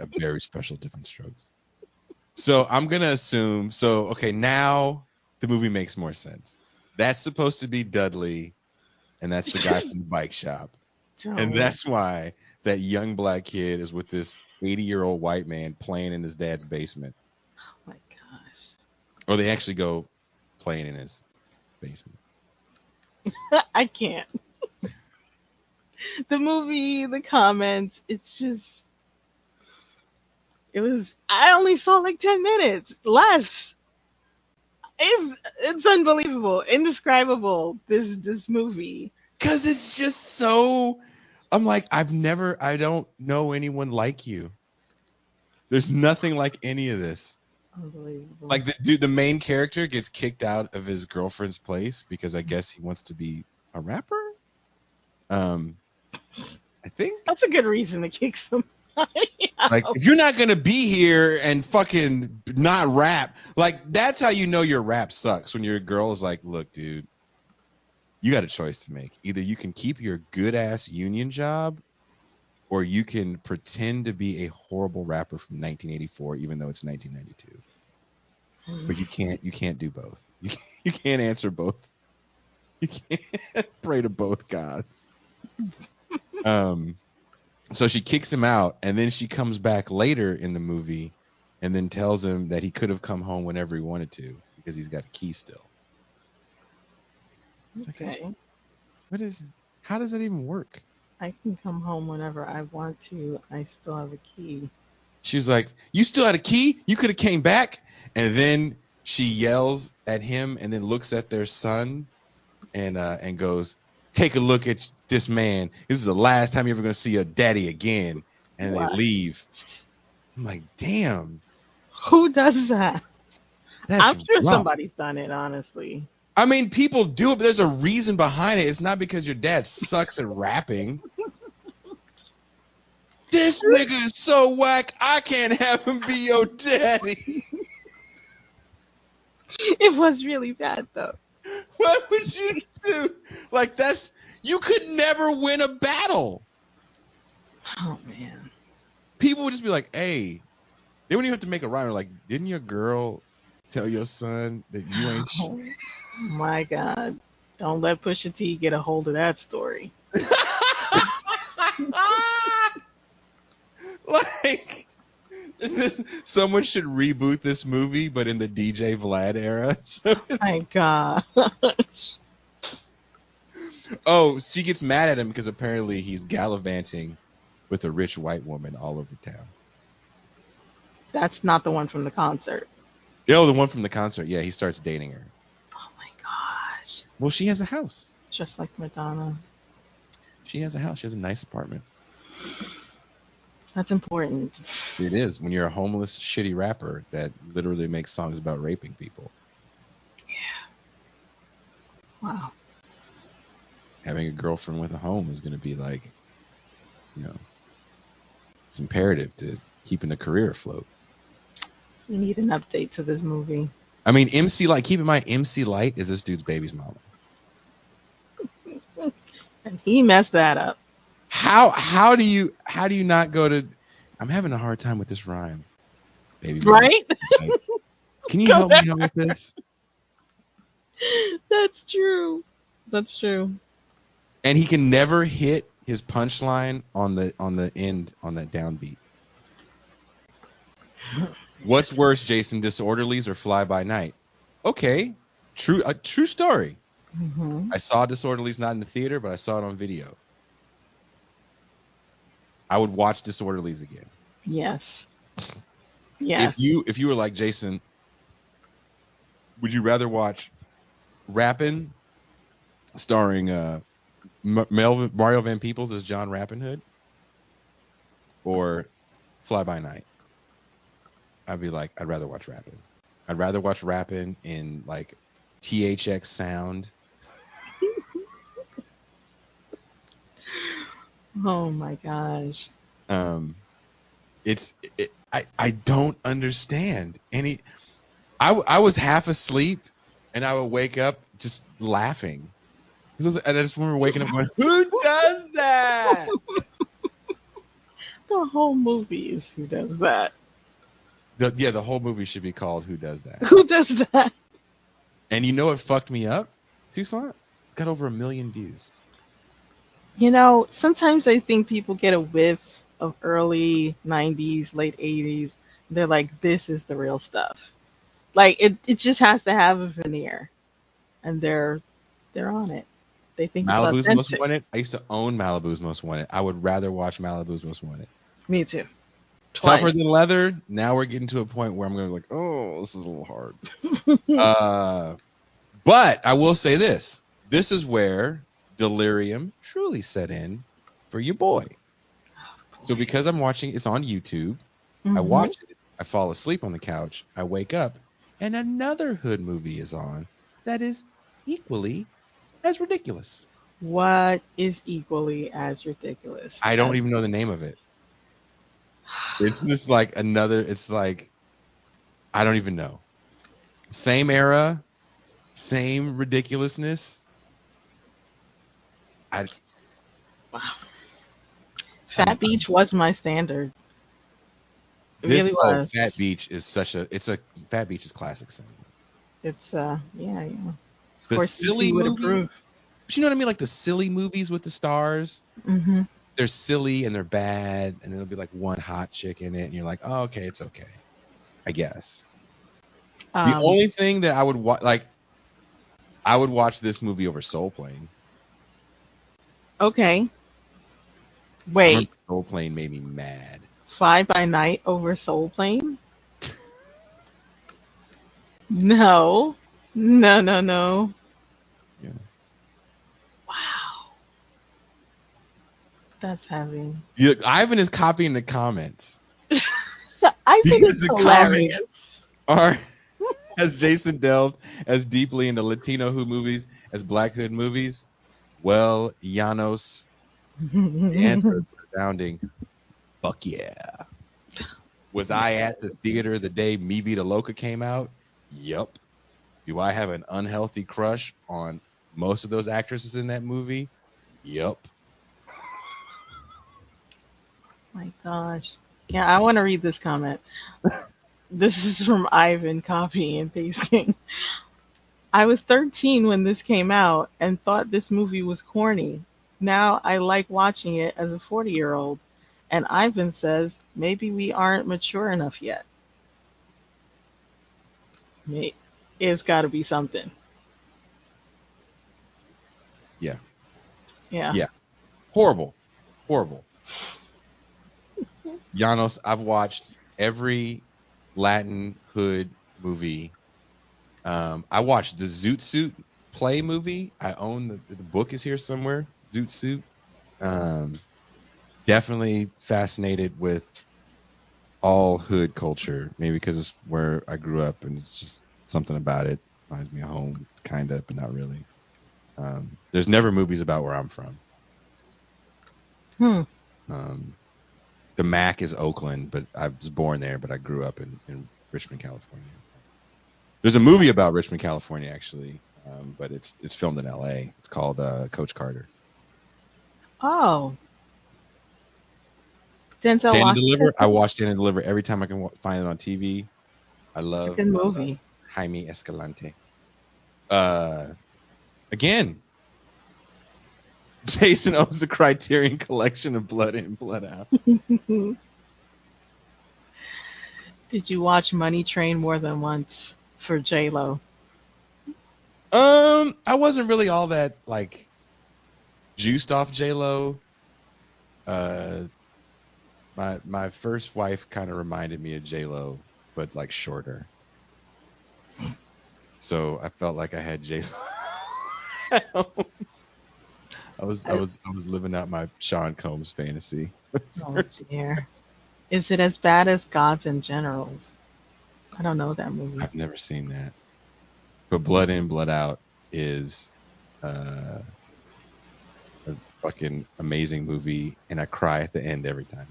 A very special Different Strokes. So I'm going to assume, okay, now the movie makes more sense. That's supposed to be Dudley, and that's the guy from the bike shop. And that's why that young black kid is with this 80-year-old white man playing in his dad's basement. Oh my gosh. Or they actually go playing in his basement. I can't. The movie, the comments, it's just I only saw like 10 minutes less. It's unbelievable, indescribable. This movie. Cause it's just so. I'm like, I don't know anyone like you. There's nothing like any of this. Unbelievable. Like the main character gets kicked out of his girlfriend's place because I guess he wants to be a rapper. I think That's a good reason to kick somebody out. like if you're not gonna be here and fucking not rap, like that's how you know your rap sucks. When your girl is like, look, dude, you got a choice to make. Either you can keep your good ass union job, or you can pretend to be a horrible rapper from 1984, even though it's 1992. But you can't do both. You can't answer both. You can't pray to both gods. So she kicks him out, and then she comes back later in the movie and then tells him that he could have come home whenever he wanted to because he's got a key still. It's okay. Like, how does that even work? I can come home whenever I want to. I still have a key. She was like, you still had a key? You could have came back. And then she yells at him and then looks at their son and goes, take a look at this man. This is the last time you're ever going to see your daddy again. And What? they leave. I'm like, damn. Who does that? I'm sure rough. somebody's done it, honestly. I mean, people do it, but there's a reason behind it. It's not because your dad sucks at rapping. This nigga is so whack, I can't have him be your daddy. It was really bad, though. What would you do? Like, you could never win a battle. Oh, man. People would just be like, hey, they wouldn't even have to make a rhyme. Like, didn't your girl tell your son that you ain't shit? Oh, my God. Don't let Pusha T get a hold of that story. Like, someone should reboot this movie, but in the DJ Vlad era. So My God. oh, she gets mad at him because apparently he's gallivanting with a rich white woman all over town. That's not the one from the concert. Oh, the one from the concert. Yeah, he starts dating her. Oh, my gosh. Well, she has a house. Just like Madonna. She has a house. She has a nice apartment. That's important. It is when you're a homeless, shitty rapper that literally makes songs about raping people. Yeah. Wow. Having a girlfriend with a home is going to be like, it's imperative to keeping a career afloat. We need an update to this movie. I mean, MC Light, keep in mind, MC Light is this dude's baby's mama. And he messed that up. How do you not go to? I'm having a hard time with this rhyme, baby. Right? Can you help me out with this? That's true. That's true. And he can never hit his punchline on the end on that downbeat. What's worse, Jason? Disorderlies or Fly By Night? Okay, a true story. Mm-hmm. I saw Disorderlies not in the theater, but I saw it on video. I would watch Disorderlies again. Yes. Yes. If you were like Jason, would you rather watch Rappin', starring Mario Van Peebles as John Rappin' or Fly By Night? I'd be like, I'd rather watch Rappin'. I'd rather watch Rappin' in like THX sound. Oh my gosh. I don't understand any. I was half asleep, and I would wake up just laughing. And I just remember waking up going, "Who does that?" The whole movie is Who Does That. The whole movie should be called "Who Does That." Who does that? And you know what fucked me up, Tucson? It's got over 1 million views. Sometimes I think people get a whiff of early 90s, late 80s. They're like, this is the real stuff. Like, it just has to have a veneer. And they're on it. They think Malibu's it's Most authentic. Wanted. I used to own Malibu's Most Wanted. I would rather watch Malibu's Most Wanted. Me too. Twice. Tougher Than Leather. Now we're getting to a point where I'm going to be like, oh, this is a little hard. But I will say this. This is where delirium truly set in for your boy. So because I'm watching, it's on YouTube. I watch it. I fall asleep on the couch. I wake up, and another hood movie is on that is equally as ridiculous. What is equally as ridiculous? I don't even know the name of it. It's just like another. It's like I don't even know. Same era, same ridiculousness. Wow. Fat Beach was my standard. It really was. Fat Beach is Fat Beach is classic cinema. It's yeah. Of The course, silly would movies, approve. but you know what I mean, like the silly movies with the stars. Mm-hmm. They're silly and they're bad, and then there'll be like one hot chick in it, and you're like, oh, okay, it's okay, I guess. The only thing that I would I would watch this movie over Soul Plane. Okay. Wait. Soul Plane made me mad. Fly by Night over Soul Plane? No. No. Yeah. Wow. That's heavy. Ivan is copying the comments. Ivan is hilarious. Are as Jason delved as deeply into Latino hood movies as Black hood movies? Well, Llanos, the answer is resounding. Fuck yeah. Was I at the theater the day Mi Vida Loca came out? Yup. Do I have an unhealthy crush on most of those actresses in that movie? Yup. My gosh. Yeah, I want to read this comment. This is from Ivan, copy and pasting. I was 13 when this came out and thought this movie was corny. Now I like watching it as a 40-year-old. And Ivan says, maybe we aren't mature enough yet. It's got to be something. Yeah. Yeah. Horrible. Llanos, I've watched every Latin hood movie. I watched the Zoot Suit play movie. I own the book is here somewhere. Zoot Suit. Definitely fascinated with all hood culture. Maybe because it's where I grew up, and it's just something about it reminds me of home, kind of, but not really. There's never movies about where I'm from. The Mac is Oakland, but I was born there, but I grew up in Richmond, California. There's a movie about Richmond, California, actually, but it's filmed in L.A. It's called Coach Carter. Oh. Denzel Stand and Washington. Deliver. I watch Stand and Deliver every time I can find it on TV. I love it's a good movie. Jaime Escalante. Again, Jason owns the Criterion collection of Blood In, Blood Out. Did you watch Money Train more than once for J-Lo? I wasn't really all that like juiced off J-Lo. My first wife kind of reminded me of J-Lo, but like shorter. So I felt like I had J-Lo. I was living out my Sean Combs fantasy. Oh dear. Is it as bad as Gods and Generals? I don't know that movie. I've never seen that. But Blood In, Blood Out is a fucking amazing movie, and I cry at the end every time.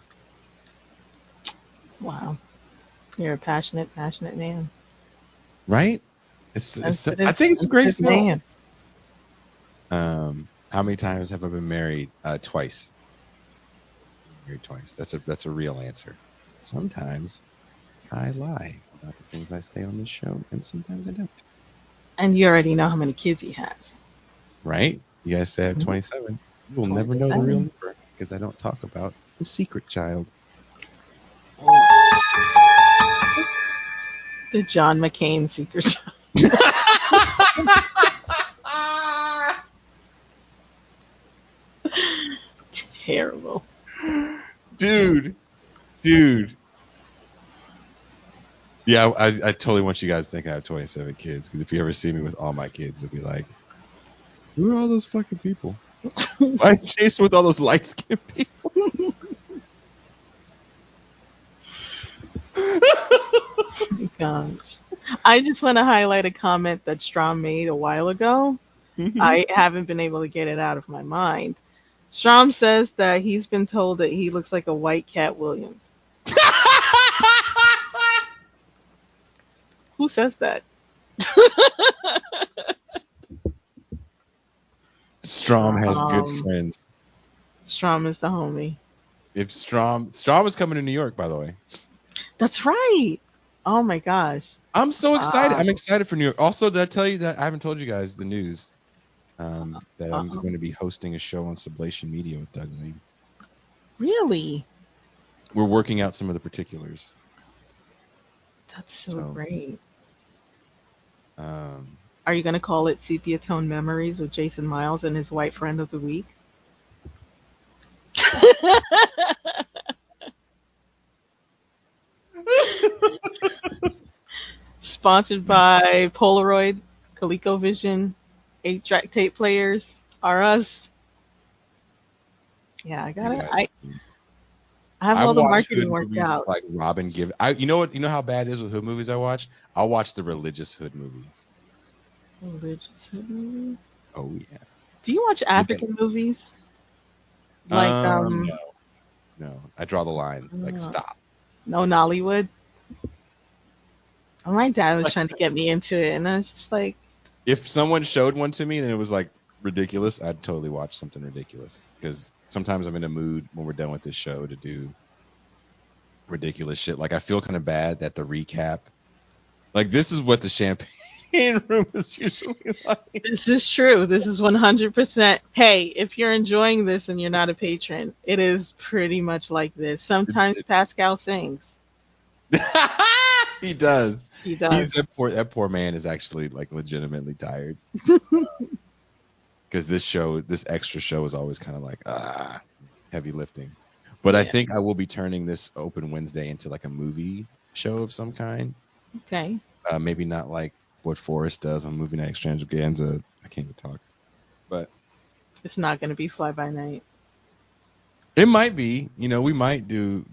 Wow. You're a passionate man. Right? I think it's a great film. How many times have I been married? Twice. Married twice. That's a real answer. Sometimes I lie about the things I say on this show, and sometimes I don't. And you already know how many kids he has. Right? You guys say I have 27. You will never know the real number because I don't talk about the secret child. The John McCain secret child. Terrible. Dude. Yeah, I totally want you guys to think I have 27 kids, because if you ever see me with all my kids, you'll be like, who are all those fucking people? Why is Chase with all those light skinned people? Gosh. I just want to highlight a comment that Strom made a while ago. Mhm. I haven't been able to get it out of my mind. Strom says that he's been told that he looks like a white Cat Williams. Who says that? Strom has good Strom. friends. Strom is the homie. If Strom is coming to New York, by the way. That's right. Oh my gosh. I'm so excited. Wow. I'm excited for New York. Also, did I tell you that I haven't told you guys the news? That I'm Uh-oh. going to be hosting a show on Sublation Media with Doug Lane. Really? We're working out some of the particulars. That's so great. Um, Are you going to call it Sepia Tone Memories with Jason Miles and his white friend of the week? Sponsored by Polaroid, ColecoVision, 8-track tape players, are us. Yeah, I got it. I have I all the watch marketing hood worked movies with out. like Robin Gibb. You know what? You know how bad it is with hood movies I watch? I'll watch the religious hood movies. Religious movies? Oh yeah. Do you watch African movies? Like No. I draw the line. Like uh, stop. no Nollywood? Oh, my dad was trying to get me into it, and I was just like, If someone showed one to me and it was like ridiculous, I'd totally watch something ridiculous. Because sometimes I'm in a mood when we're done with this show to do ridiculous shit. Like I feel kind of bad that the recap, like this is what the champagne room is usually like. this is true. This is 100%. Hey, if you're enjoying this and you're not a patron, it is pretty much like this. Sometimes Pascal sings. He does. He does. That poor man is actually like legitimately tired. Because this extra show is always kind of like heavy lifting. But I think I will be turning this Open Wednesday into like a movie show of some kind. Okay. Maybe not like what Forrest does on Movie Night Extravaganza. I can't even talk. But it's not going to be Fly By Night. It might be. We might do.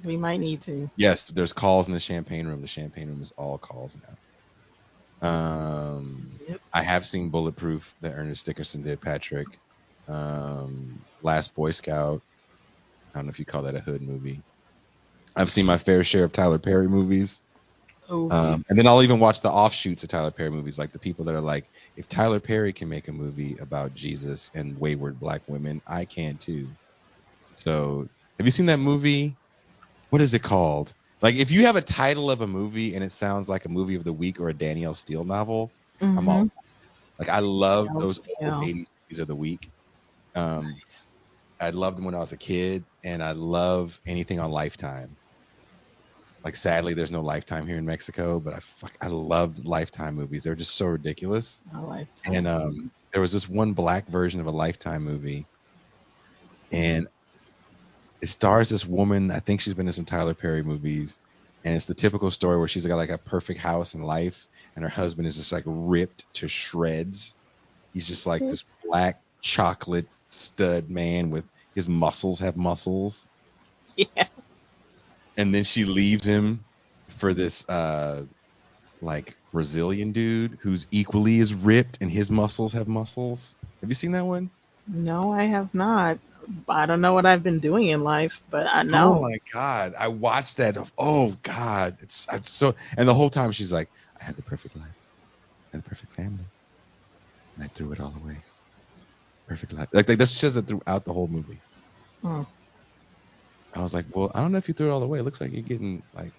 We might need to. Yes, there's calls in the champagne room. The champagne room is all calls now. Yep. I have seen Bulletproof that Ernest Dickerson did, Patrick. Last Boy Scout. I don't know if you call that a hood movie. I've seen my fair share of Tyler Perry movies. And then I'll even watch the offshoots of Tyler Perry movies, like the people that are like, if Tyler Perry can make a movie about Jesus and wayward black women, I can too. So have you seen that movie? What is it called? Like if you have a title of a movie and it sounds like a movie of the week or a Danielle Steele novel, I'm all like, I love those old 80s movies of the week. I loved them when I was a kid, and I love anything on Lifetime. Like sadly, there's no Lifetime here in Mexico, but I loved Lifetime movies. They're just so ridiculous. And there was this one black version of a Lifetime movie, and it stars this woman. I think she's been in some Tyler Perry movies, and it's the typical story where she's got like a perfect house and life, and her husband is just like ripped to shreds. He's just like this black chocolate stud man with his muscles have muscles. Yeah. And then she leaves him for this like Brazilian dude who's equally as ripped and his muscles have muscles. Have you seen that one? No, I have not. I don't know what I've been doing in life, but I know. Oh my God. I watched that. Oh God. It's so, and the whole time she's like, I had the perfect life. I had the perfect family. And I threw it all away. Perfect life. Like that's just throughout the whole movie. I was like, well, I don't know if you threw it all away. It looks like you're getting like,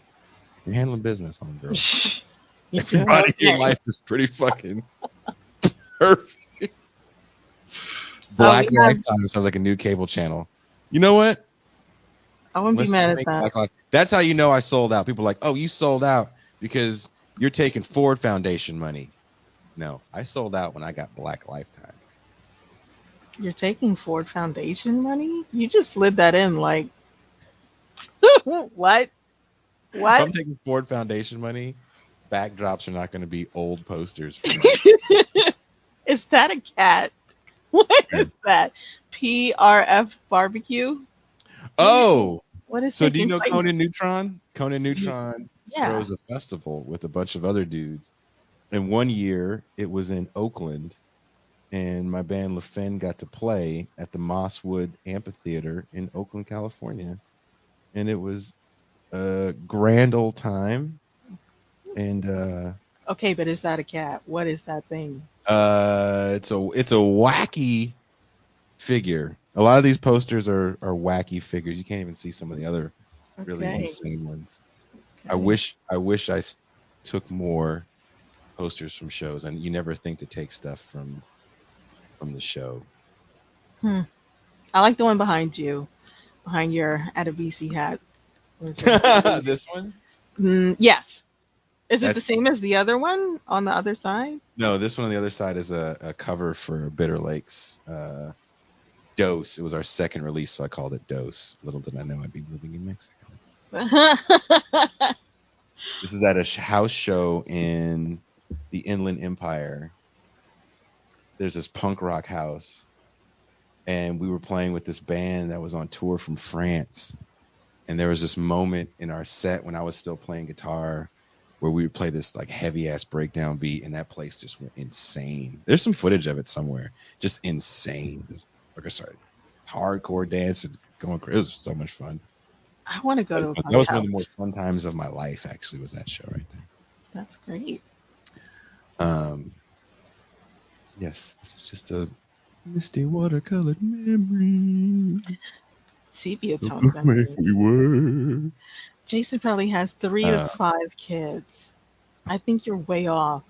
you're handling business, homegirl. Everybody in life is pretty fucking perfect. Black Lifetime sounds like a new cable channel. You know what? I wouldn't be mad at that. That's how you know I sold out. People are like, oh, you sold out because you're taking Ford Foundation money. No, I sold out when I got Black Lifetime. You're taking Ford Foundation money? You just slid that in like, what? If I'm What? taking Ford Foundation money, backdrops are not going to be old posters for me. Is that a cat? What is that? PRF barbecue? Oh, What is so do you taking know place? Conan Neutron? Conan Ye- Neutron Yeah. throws a festival with a bunch of other dudes. And one year it was in Oakland, and my band LaFen got to play at the Mosswood Amphitheater in Oakland, California. And it was a grand old time. And Okay, but is that a cat? What is that thing? it's a wacky figure. A lot of these posters are wacky figures. You can't even see some of the other really Okay. insane ones. I Okay. wish took more posters from shows, and you never think to take stuff from the show. Hmm. I like the one behind you, behind your Adabisi hat. What is it? This one? Yes. Is it the That's same as the other one on the other side? no. This one on the other side is a cover for Bitter Lakes. Dose. It was our second release, so I called it Dose. Little did I know I'd be living in Mexico. This is at a house show in the Inland Empire. There's this punk rock house, and we were playing with this band that was on tour from France. And there was this moment in our set when I was still playing guitar where we would play this like heavy ass breakdown beat, and that place just went insane. There's some footage of it somewhere. Just insane. Like I started hardcore dancing, going crazy. It was so much fun. I want to go to a That punk was one of the more house. fun times of my life, actually, was that show right there. That's great. Yes, it's just a misty watercolored memories Sepia of tone the way memories. we were. Jason probably has 3 to 5 kids. I think you're way off.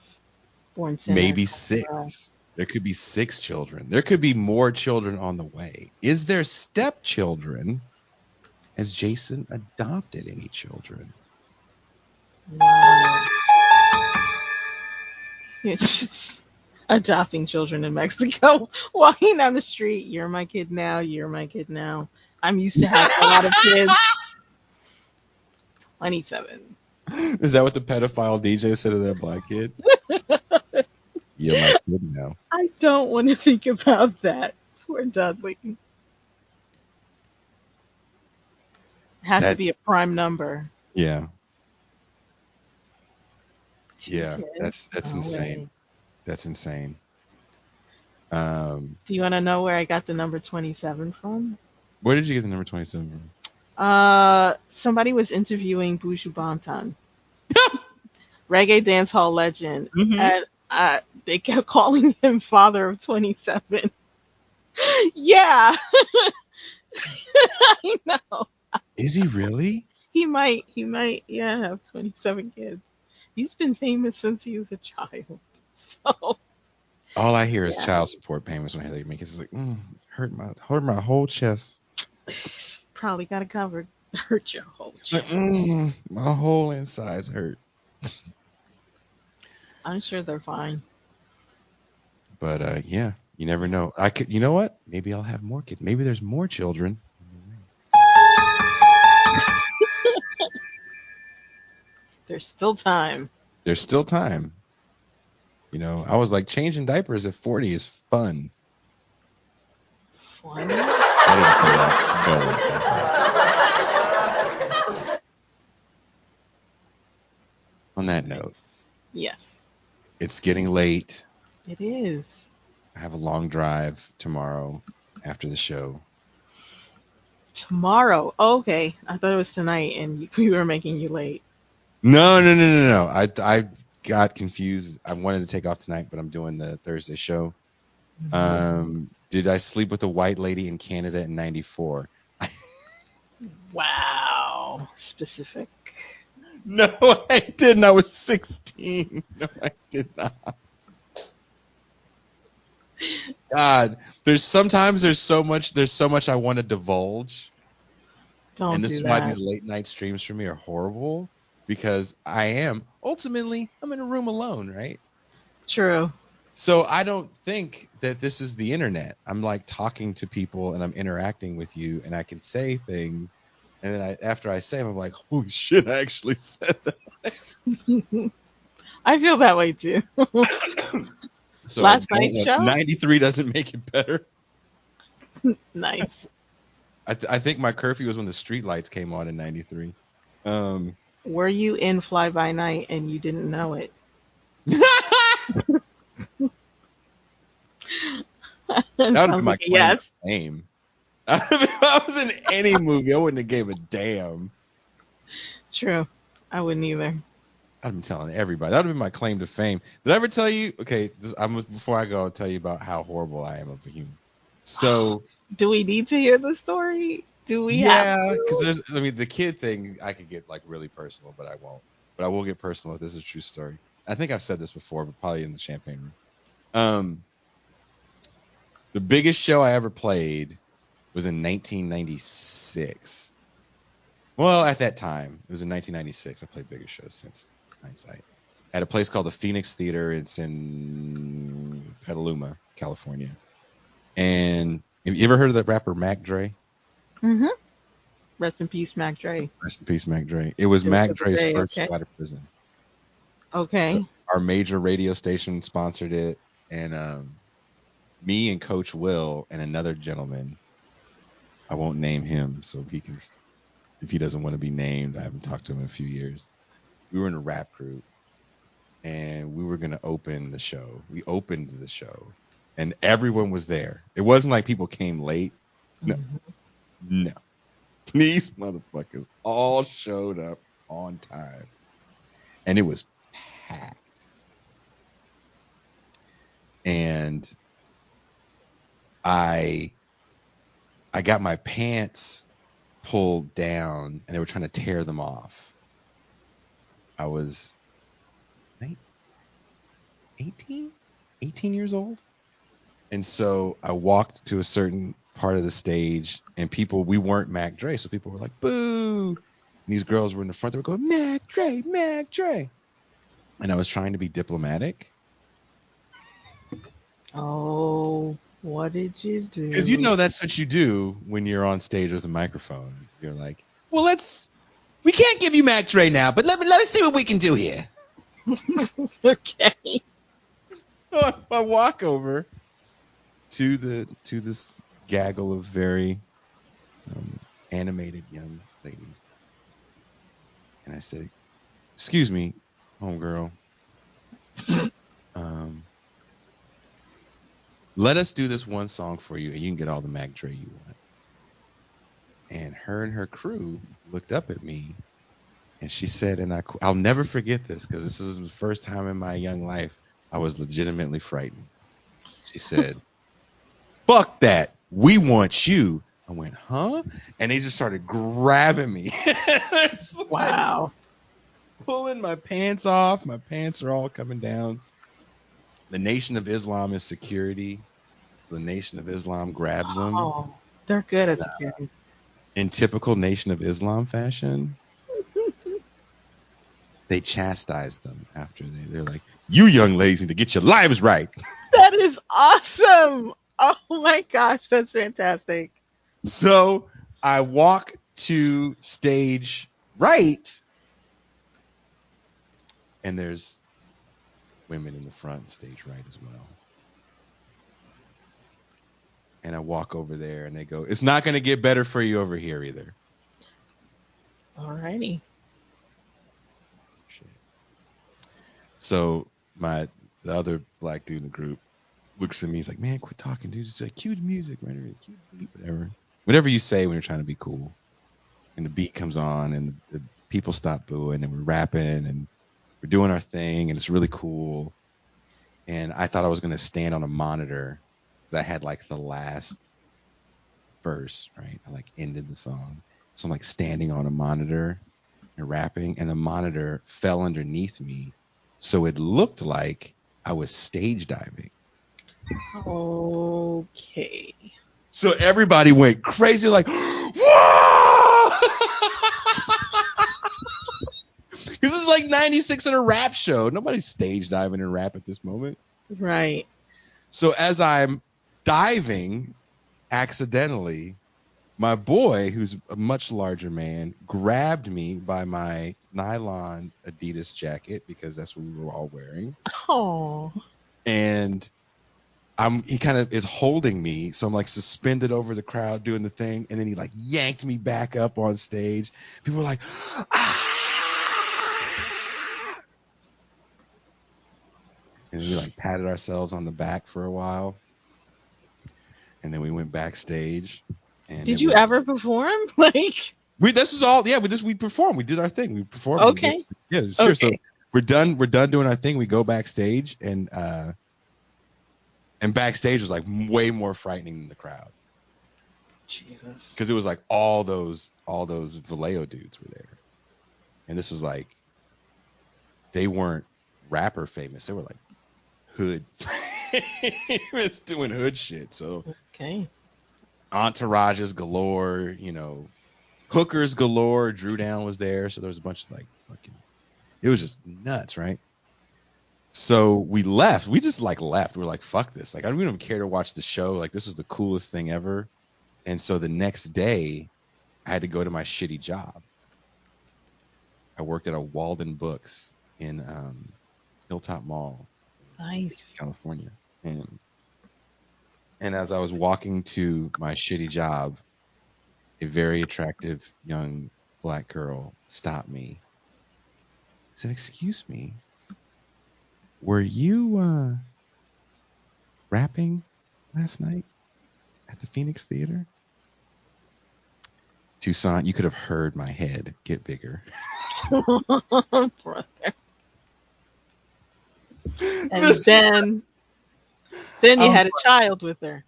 Born Santa Maybe Clara. 6. There could be 6 children. There could be more children on the way. Is there stepchildren? Has Jason adopted any children? Wow. It's just adopting children in Mexico. Walking down the street, you're my kid now, you're my kid now. I'm used to having a lot of kids. 27. Is that what the pedophile DJ said to that black kid? You're my kid now. I don't want to think about that. Poor Dudley. It has to That be a prime number. yeah. 2 Yeah, kids? that's No insane. way. That's insane. Do you want to know where I got the number 27 from? Where did you get the number 27 from? Somebody was interviewing Buju Banton, reggae dancehall legend, Mhm. and they kept calling him father of 27. Yeah, I know. Is he really? He might, yeah, have 27 kids. He's been famous since he was a child. So, All I hear is yeah, child support payments when they make it. It's like, it's hurt my whole chest. probably got it covered. Hurt your whole It's like, chest. my whole insides hurt. I'm sure they're fine. But yeah, you never know. I could, you know what? Maybe I'll have more kids. Maybe there's more children. There's still time. There's still time. I was like, changing diapers at 40 is fun. Fun. I didn't say that. No one says that. On that note, Yes, it's getting late. it is. I have a long drive tomorrow after the show. Tomorrow. Oh, okay. I thought it was tonight and we were making you late. No. I got confused. I wanted to take off tonight, but I'm doing the Thursday show. Did I sleep with a white lady in Canada in '94? Wow. Specific. No, I didn't. I was 16. No, I did not. God, there's so much I want to divulge. Don't And this do is why that. these late night streams for me are horrible, because ultimately I'm in a room alone, right? True. So I don't think that this is the internet. I'm like talking to people and I'm interacting with you, and I can say things And then after I say them, I'm like, holy shit, I actually said that. I feel that way too. So Last night's show? 93 doesn't make it better. Nice. I think my curfew was when the street lights came on in 93. Were you in Fly By Night and you didn't know it? That would have been my like claim yes. to fame. If I was in any movie, I wouldn't have gave a damn. True. I wouldn't either. I've been telling everybody. That would have been my claim to fame. Did I ever tell you? Okay, before I go, I'll tell you about how horrible I am of a human. So, do we need to hear the story? Do we? Yeah, because the kid thing, I could get like really personal, but I won't. But I will get personal if this is a true story. I think I've said this before, but probably in the champagne room. The biggest show I ever played was in 1996. Well, at that time, it was in 1996. I played bigger shows since hindsight. At a place called the Phoenix Theater. It's in Petaluma, California. And have you ever heard of the rapper Mac Dre? Mm-hmm. Rest in peace, Mac Dre. Rest in peace, Mac Dre. It was Mac Dre's first show out of prison. Okay. So our major radio station sponsored it, and me and Coach Will and another gentleman, I won't name him, so he can, if he doesn't want to be named, I haven't talked to him in a few years. We were in a rap group, and we were going to open the show. We opened the show, and everyone was there. It wasn't like people came late. No. Mm-hmm. No. These motherfuckers all showed up on time. And it was packed. And I got my pants pulled down and they were trying to tear them off. I was 18 years old. And so I walked to a certain part of the stage and we weren't Mac Dre. So people were like, boo. And these girls were in the front. They were going, Mac Dre, Mac Dre. And I was trying to be diplomatic. Oh, what did you do? Because that's what you do when you're on stage with a microphone. You're like, well, we can't give you Mac Dre now, but let's see what we can do here. Okay. So I walk over to this gaggle of very animated young ladies, and I said, "Excuse me, homegirl. Let us do this one song for you, and you can get all the Mac Dre you want." And her crew looked up at me, and she said, and I'll never forget this because this is the first time in my young life I was legitimately frightened. She said, "Fuck that. We want you." I went, huh? And they just started grabbing me. Wow. Pulling my pants off. My pants are all coming down. The Nation of Islam is security. So the Nation of Islam grabs them. Oh, they're good at security. In typical Nation of Islam fashion, they chastised them after they're like, "You young ladies need to get your lives right." That is awesome. Oh my gosh, that's fantastic. So I walk to stage right, and there's women in the front, stage right as well. And I walk over there, and they go, "It's not going to get better for you over here either." Alrighty. Shit. So the other black dude in the group looks at me. He's like, "Man, quit talking, dude. Just like cue the music, right? Cue the beat, whatever you say when you're trying to be cool." And the beat comes on, and the people stop booing, and we're rapping, and we're doing our thing, and it's really cool. And I thought I was going to stand on a monitor because I had like the last verse, right? I like ended the song. So I'm like standing on a monitor and rapping, and the monitor fell underneath me. So it looked like I was stage diving. Okay. So everybody went crazy, like, whoa! This is like 96 in a rap show. Nobody's stage diving in rap at this moment. Right. So as I'm diving accidentally, my boy, who's a much larger man, grabbed me by my nylon Adidas jacket because that's what we were all wearing. Oh. And he kind of is holding me, so I'm like suspended over the crowd doing the thing, and then he like yanked me back up on stage. People were like, ah! And we like patted ourselves on the back for a while, and then we went backstage. And did you ever perform? Like this was all we performed. We did our thing. We performed. Okay. Yeah, sure. Okay. So we're done doing our thing. We go backstage, and backstage was like way more frightening than the crowd. Jesus. Because it was like all those Vallejo dudes were there, and this was like they weren't rapper famous. They were like hood famous doing hood shit. So okay, entourages galore, hookers galore. Drew Down was there, so there was a bunch of like fucking. It was just nuts, right? So we left. We just like left. We were like, fuck this. Like, I don't even care to watch the show. Like, this was the coolest thing ever. And so the next day, I had to go to my shitty job. I worked at a Walden Books in Hilltop Mall, nice, California. And as I was walking to my shitty job, a very attractive young black girl stopped me. Said, "Excuse me, were you rapping last night at the Phoenix Theater?" Toussaint, you could have heard my head get bigger. Brother. And then you had a child with her.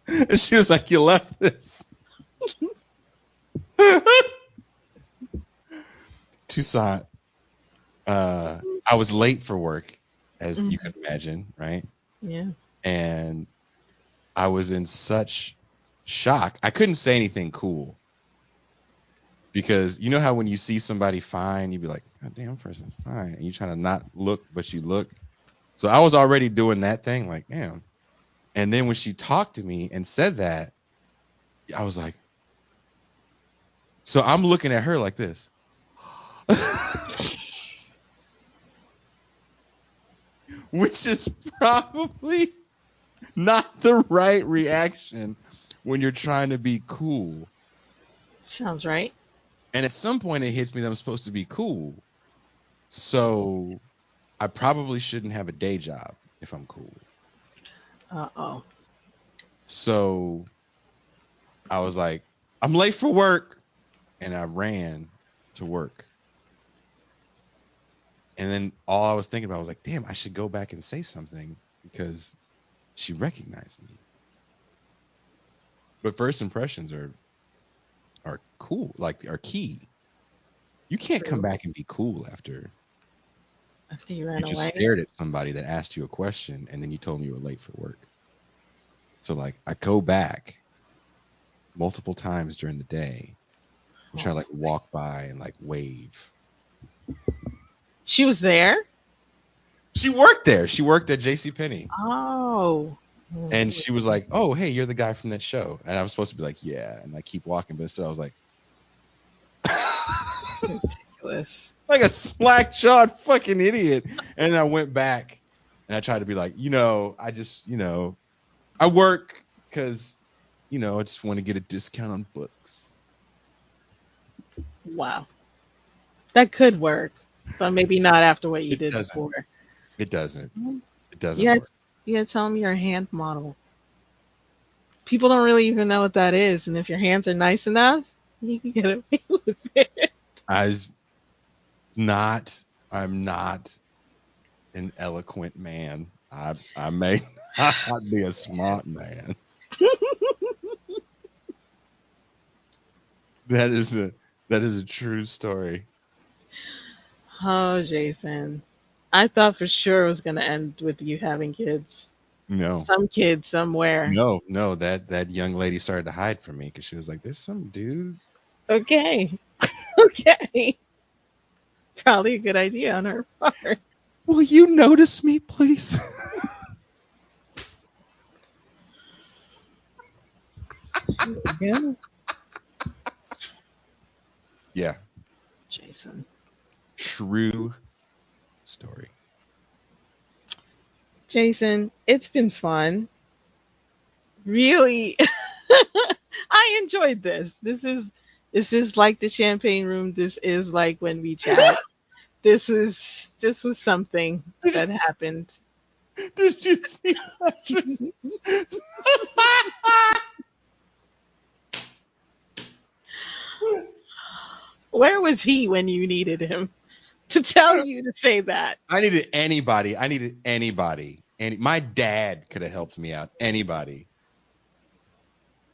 And she was like, "You left this." Toussaint, I was late for work, as you could imagine, right? Yeah. And I was in such shock. I couldn't say anything cool. Because you know how when you see somebody fine, you'd be like, "God damn, person's fine." And you're trying to not look, but you look. So I was already doing that thing, like, damn. And then when she talked to me and said that, I was like, so I'm looking at her like this. Which is probably not the right reaction when you're trying to be cool. Sounds right. And at some point it hits me that I'm supposed to be cool. So I probably shouldn't have a day job if I'm cool. Uh-oh. So I was like, "I'm late for work." And I ran to work. And then all I was thinking about was like, damn, I should go back and say something because she recognized me. But first impressions are cool, like are key. You can't come back and be cool after you ran just away. Stared at somebody that asked you a question and then you told me you were late for work. So like I go back multiple times during the day and try to like walk by and like wave. She was there? She worked there. She worked at JCPenney. Oh. And she was like, "Oh, hey, you're the guy from that show." And I was supposed to be like, "Yeah," and I keep walking, but instead I was like, ridiculous. Like a slack-jawed fucking idiot. And I went back and I tried to be like, I just, I work because, I just want to get a discount on books. Wow. That could work, but maybe not after what you did before. It doesn't. It doesn't work. You gotta tell them you're a hand model. People don't really even know what that is, and if your hands are nice enough, you can get away with it. I'm not an eloquent man. I may not be a smart man. That is a true story. Oh, Jason. I thought for sure it was going to end with you having kids. No. Some kid somewhere. No, that young lady started to hide from me because she was like, "There's some dude." Okay. Okay. Probably a good idea on her part. Will you notice me, please? Yeah. Yeah. Jason. True story. Jason, it's been fun. Really, I enjoyed this. This is like the champagne room. This is like when we chat. This was something Did that you, happened. did you see Patrick? Where was he when you needed him to tell you to say that? I needed anybody. I needed anybody. And my dad could have helped me out. Anybody.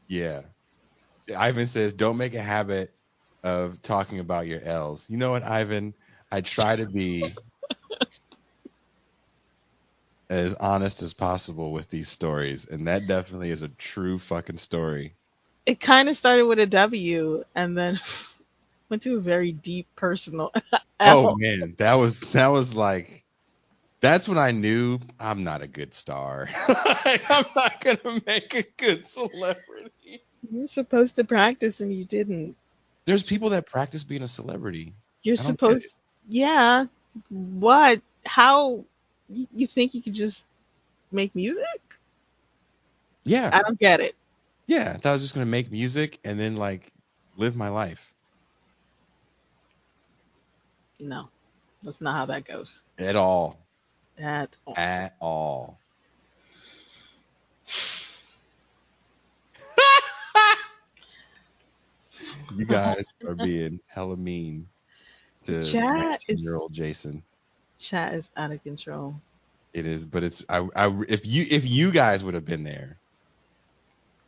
Yeah. Ivan says, don't make a habit of talking about your L's. You know what, Ivan? I try to be as honest as possible with these stories, and that definitely is a true fucking story. It kind of started with a W and then went to a very deep personal Oh L. man, that was like that's when I knew I'm not a good star. I'm not gonna make a good celebrity. You're supposed to practice and you didn't. There's people that practice being a celebrity. You're I don't get supposed, it. yeah. What? How? You think you could just make music? Yeah, I don't get it. yeah. I thought I was just gonna make music and then like live my life. No, that's not how that goes At all. at all. At all. You guys are being hella mean to Chat is 19-year-old Jason. chat is out of control. It is, but it's if you guys would have been there,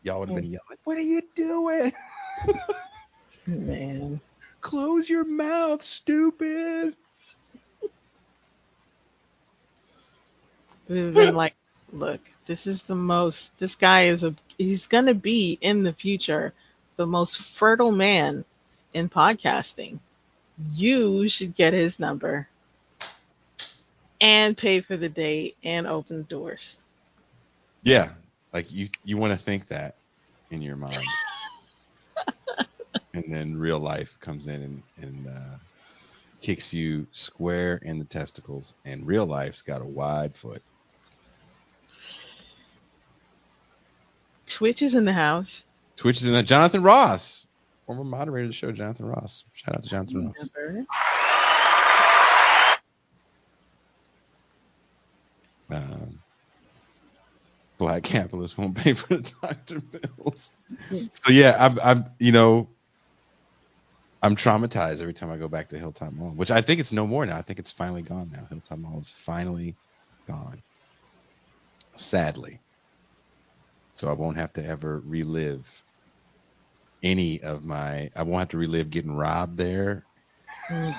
y'all would have been Oh, yelling, "What are you doing? man, Close your mouth, stupid!" we've been like, look, this is the most. This guy he's gonna be in the future the most fertile man in podcasting. You should get his number and pay for the date and open doors. Yeah, like you want to think that in your mind, and then real life comes in and kicks you square in the testicles, and real life's got a wide foot. Twitch is in the house. Twitch is in that. Jonathan Ross, former moderator of the show, Jonathan Ross. Shout out to Jonathan Ross. Never. Um, Black capitalists won't pay for the doctor bills. So yeah, I'm traumatized every time I go back to Hilltop Mall, which I think it's no more now. I think it's finally gone now. Hilltop Mall is finally gone, sadly. So I won't have to ever relive any of my. I won't have to relive getting robbed there Mm,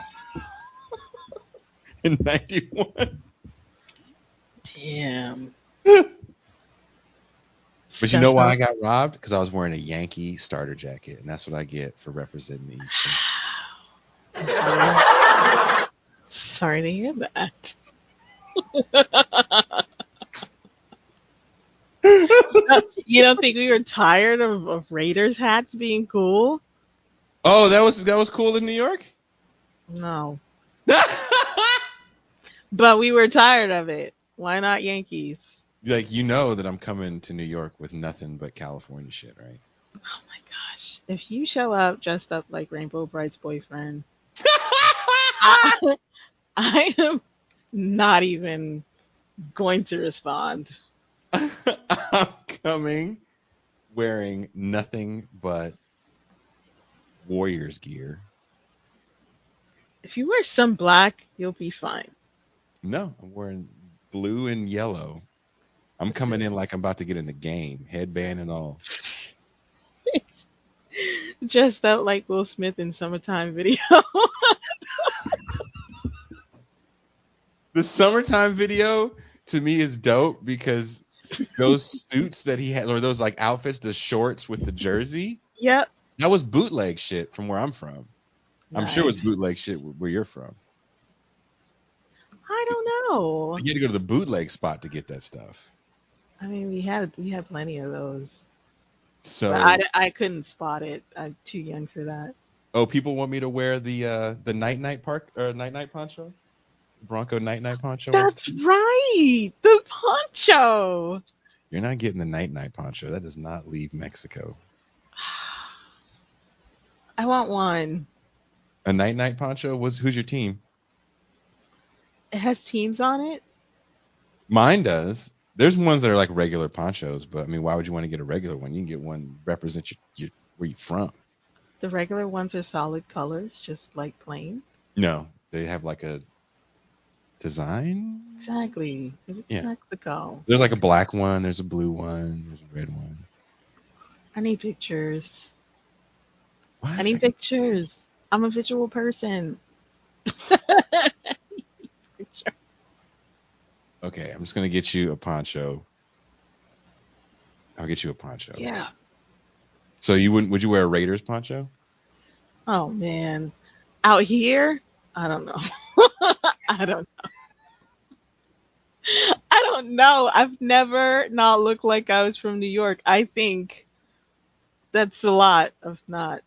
in '91. damn. But you know why I Stuff got robbed? Because I was wearing a Yankee starter jacket, and that's what I get for representing the East Coast. out. Sorry to hear that. You don't think we were tired of Raiders hats being cool? Oh, that was cool in New York. No. But we were tired of it. Why not Yankees? Like that I'm coming to New York with nothing but California shit, right? Oh my gosh. If you show up dressed up like Rainbow Bright's boyfriend, I, I am not even going to respond. I'm coming wearing nothing but Warriors gear. If you wear some black, you'll be fine. No, I'm wearing blue and yellow. I'm coming in like I'm about to get in the game, headband and all. Dressed up like Will Smith in Summertime video. The summertime video to me is dope because those suits that he had, or those like outfits, the shorts with the jersey, Yep. that was bootleg shit from where I'm from. I'm sure it was Nice. bootleg shit where you're from. I don't know. You had to go to the bootleg spot to get that stuff. I mean, we had plenty of those. But So, I couldn't spot it. I'm too young for that. oh, people want me to wear the night poncho, Bronco night poncho and That's stuff. right. The poncho. You're not getting the night poncho. That does not leave Mexico. I want one. A night poncho? Who's your team? It has teams on it. Mine does. There's ones that are like regular ponchos, but I mean, why would you want to get a regular one? You can get one represent your where you from. The regular ones are solid colors, just like plain. No, they have like a design. Exactly. It's Yeah. Mexico. So there's like a black one. There's a blue one. There's a red one. I need pictures. What? I need pictures. I'm a visual person. Picture. Okay, I'm just gonna get you a poncho. I'll get you a poncho. Yeah. So would you wear a Raiders poncho? Oh man. Out here, I don't know. I don't I don't know. I've never not looked like I was from New York. I think that's a lot of not.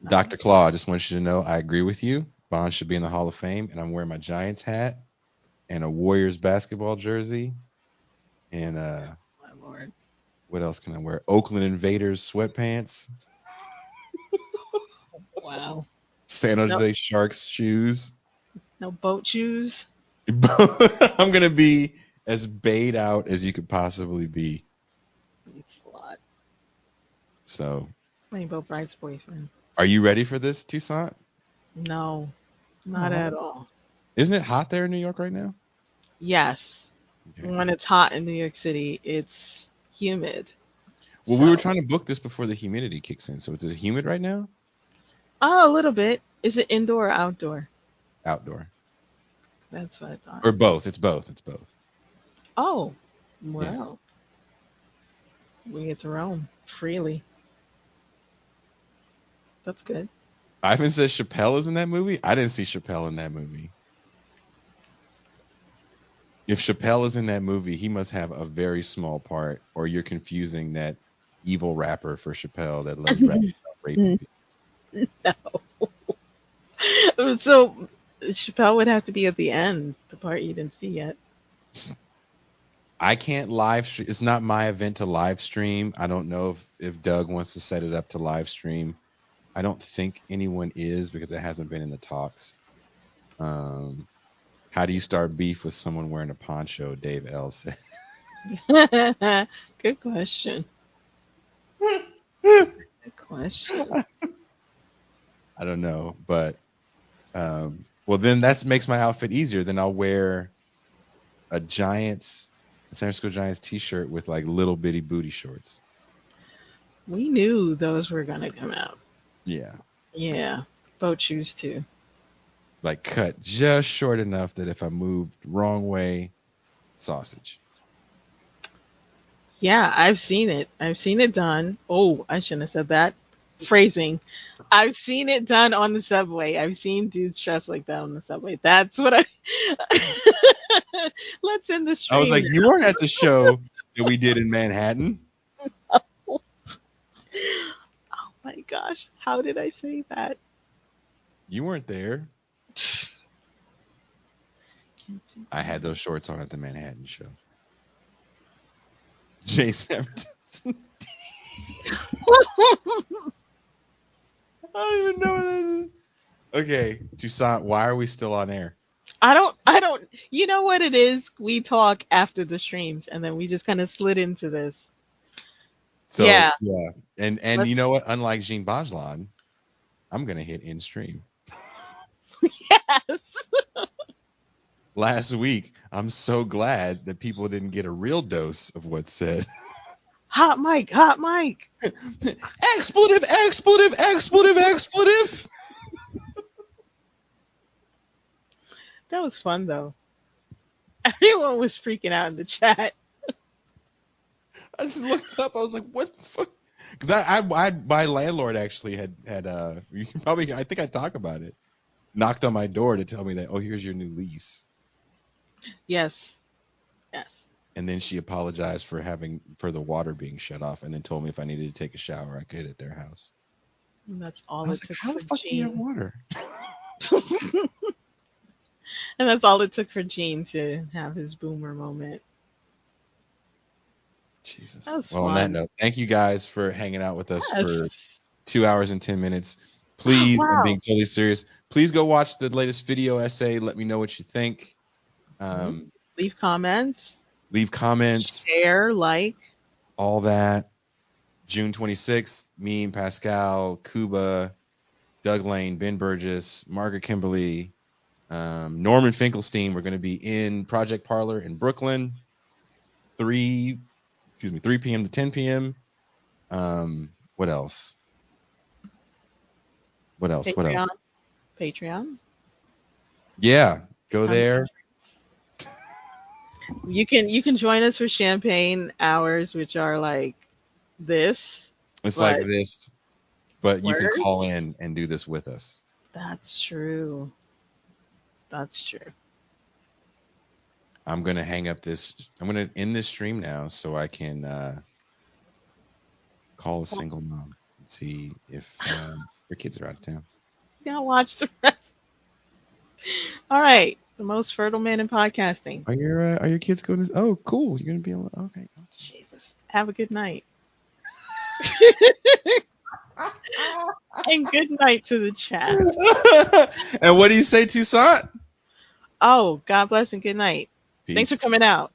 No. Dr. Claw, I just want you to know I agree with you. Bond should be in the Hall of Fame, and I'm wearing my Giants hat and a Warriors basketball jersey. And My lord. what else can I wear? Oakland Invaders sweatpants, Wow. San No, Jose Sharks shoes. no boat shoes. I'm gonna be as bayed out as you could possibly be. It's a lot. So, Rainbow Bright's boyfriend. are you ready for this, Toussaint? No, not Aw. at all. Isn't it hot there in New York right now? Yes. Okay. When it's hot in New York City, it's humid. Well, we were So, trying to book this before the humidity kicks in. So, is it humid right now? oh, a little bit. Is it indoor or outdoor? Outdoor. That's what I thought. Or both. It's both. It's both. Oh, Yeah. well, we get to roam freely. That's good. Ivan says Chappelle is in that movie. I didn't see Chappelle in that movie. If Chappelle is in that movie, he must have a very small part, or you're confusing that evil rapper for Chappelle that loves rapping about raping people. No. So Chappelle would have to be at the end, the part you didn't see yet. I can't live stream. It's not my event to live stream. I don't know if Doug wants to set it up to live stream. I don't think anyone is because it hasn't been in the talks. How do you start beef with someone wearing a poncho? Dave L said. Good question. Good question. I don't know, but well, then that makes my outfit easier. Then I'll wear a San Francisco Giants t-shirt with like little bitty booty shorts. We knew those were gonna come out. Yeah. Yeah. Boat shoes too. Like cut just short enough that if I moved wrong way, sausage. Yeah, I've seen it. I've seen it done. Oh, I shouldn't have said that. Phrasing. I've seen it done on the subway. I've seen dudes dressed like that on the subway. That's what I. Let's end the I was stream. like, you weren't at the show that we did in Manhattan. Oh my gosh. How did I say that? You weren't there. I had those shorts on at the Manhattan show. Jason. I don't even know what that is. Okay, Toussaint, why are we still on air? I don't, you know what it is? We talk after the streams and then we just kind of slid into this. So, Yeah. And Let's- you know what? Unlike Jean Bajlan, I'm going to hit in stream. Yes. Last week, I'm so glad that people didn't get a real dose of what's said. Hot mic, hot mic. Expletive, expletive, expletive, expletive. That was fun though. Everyone was freaking out in the chat. I just looked up. I was like, what the fuck? Because my landlord actually had you can probably, I think I talk about it, knocked on my door to tell me that, oh, here's your new lease. Yes. Yes. And then she apologized for the water being shut off, and then told me if I needed to take a shower, I could at their house. And that's I all was it like, took how for the fuck do you have Gene. water? And that's all it took for Gene to have his boomer moment. That Jesus. was Well, on that fun. note, thank you guys for hanging out with us Yes. for 2 hours and 10 minutes. Please, I'm Wow. being totally serious. Please go watch the latest video essay. Let me know what you think. Mhm. Leave comments, Leave comments, share, like. all that. June 26th, me and Pascal, Kuba, Doug Lane, Ben Burgess, Margaret Kimberly, Norman Finkelstein. We're going to be in Project Parlor in Brooklyn, 3 p.m. to 10 p.m. What else? What else? What Patreon. else? Patreon. Yeah, go Become there. you can join us for champagne hours, which are like this, It's like but this, but you can call worse. in and do this with us. That's true. That's true. I'm going to hang up this. I'm going to end this stream now so I can call a single mom and see if her kids are out of town. Yeah, watch the rest. All right. The most fertile man in podcasting. Are your kids going to? Oh, cool. You're going to be able. Okay. Jesus. Have a good night. And good night to the chat. And what do you say, Toussaint? Oh, God bless and good night. Thanks for Peace. coming out.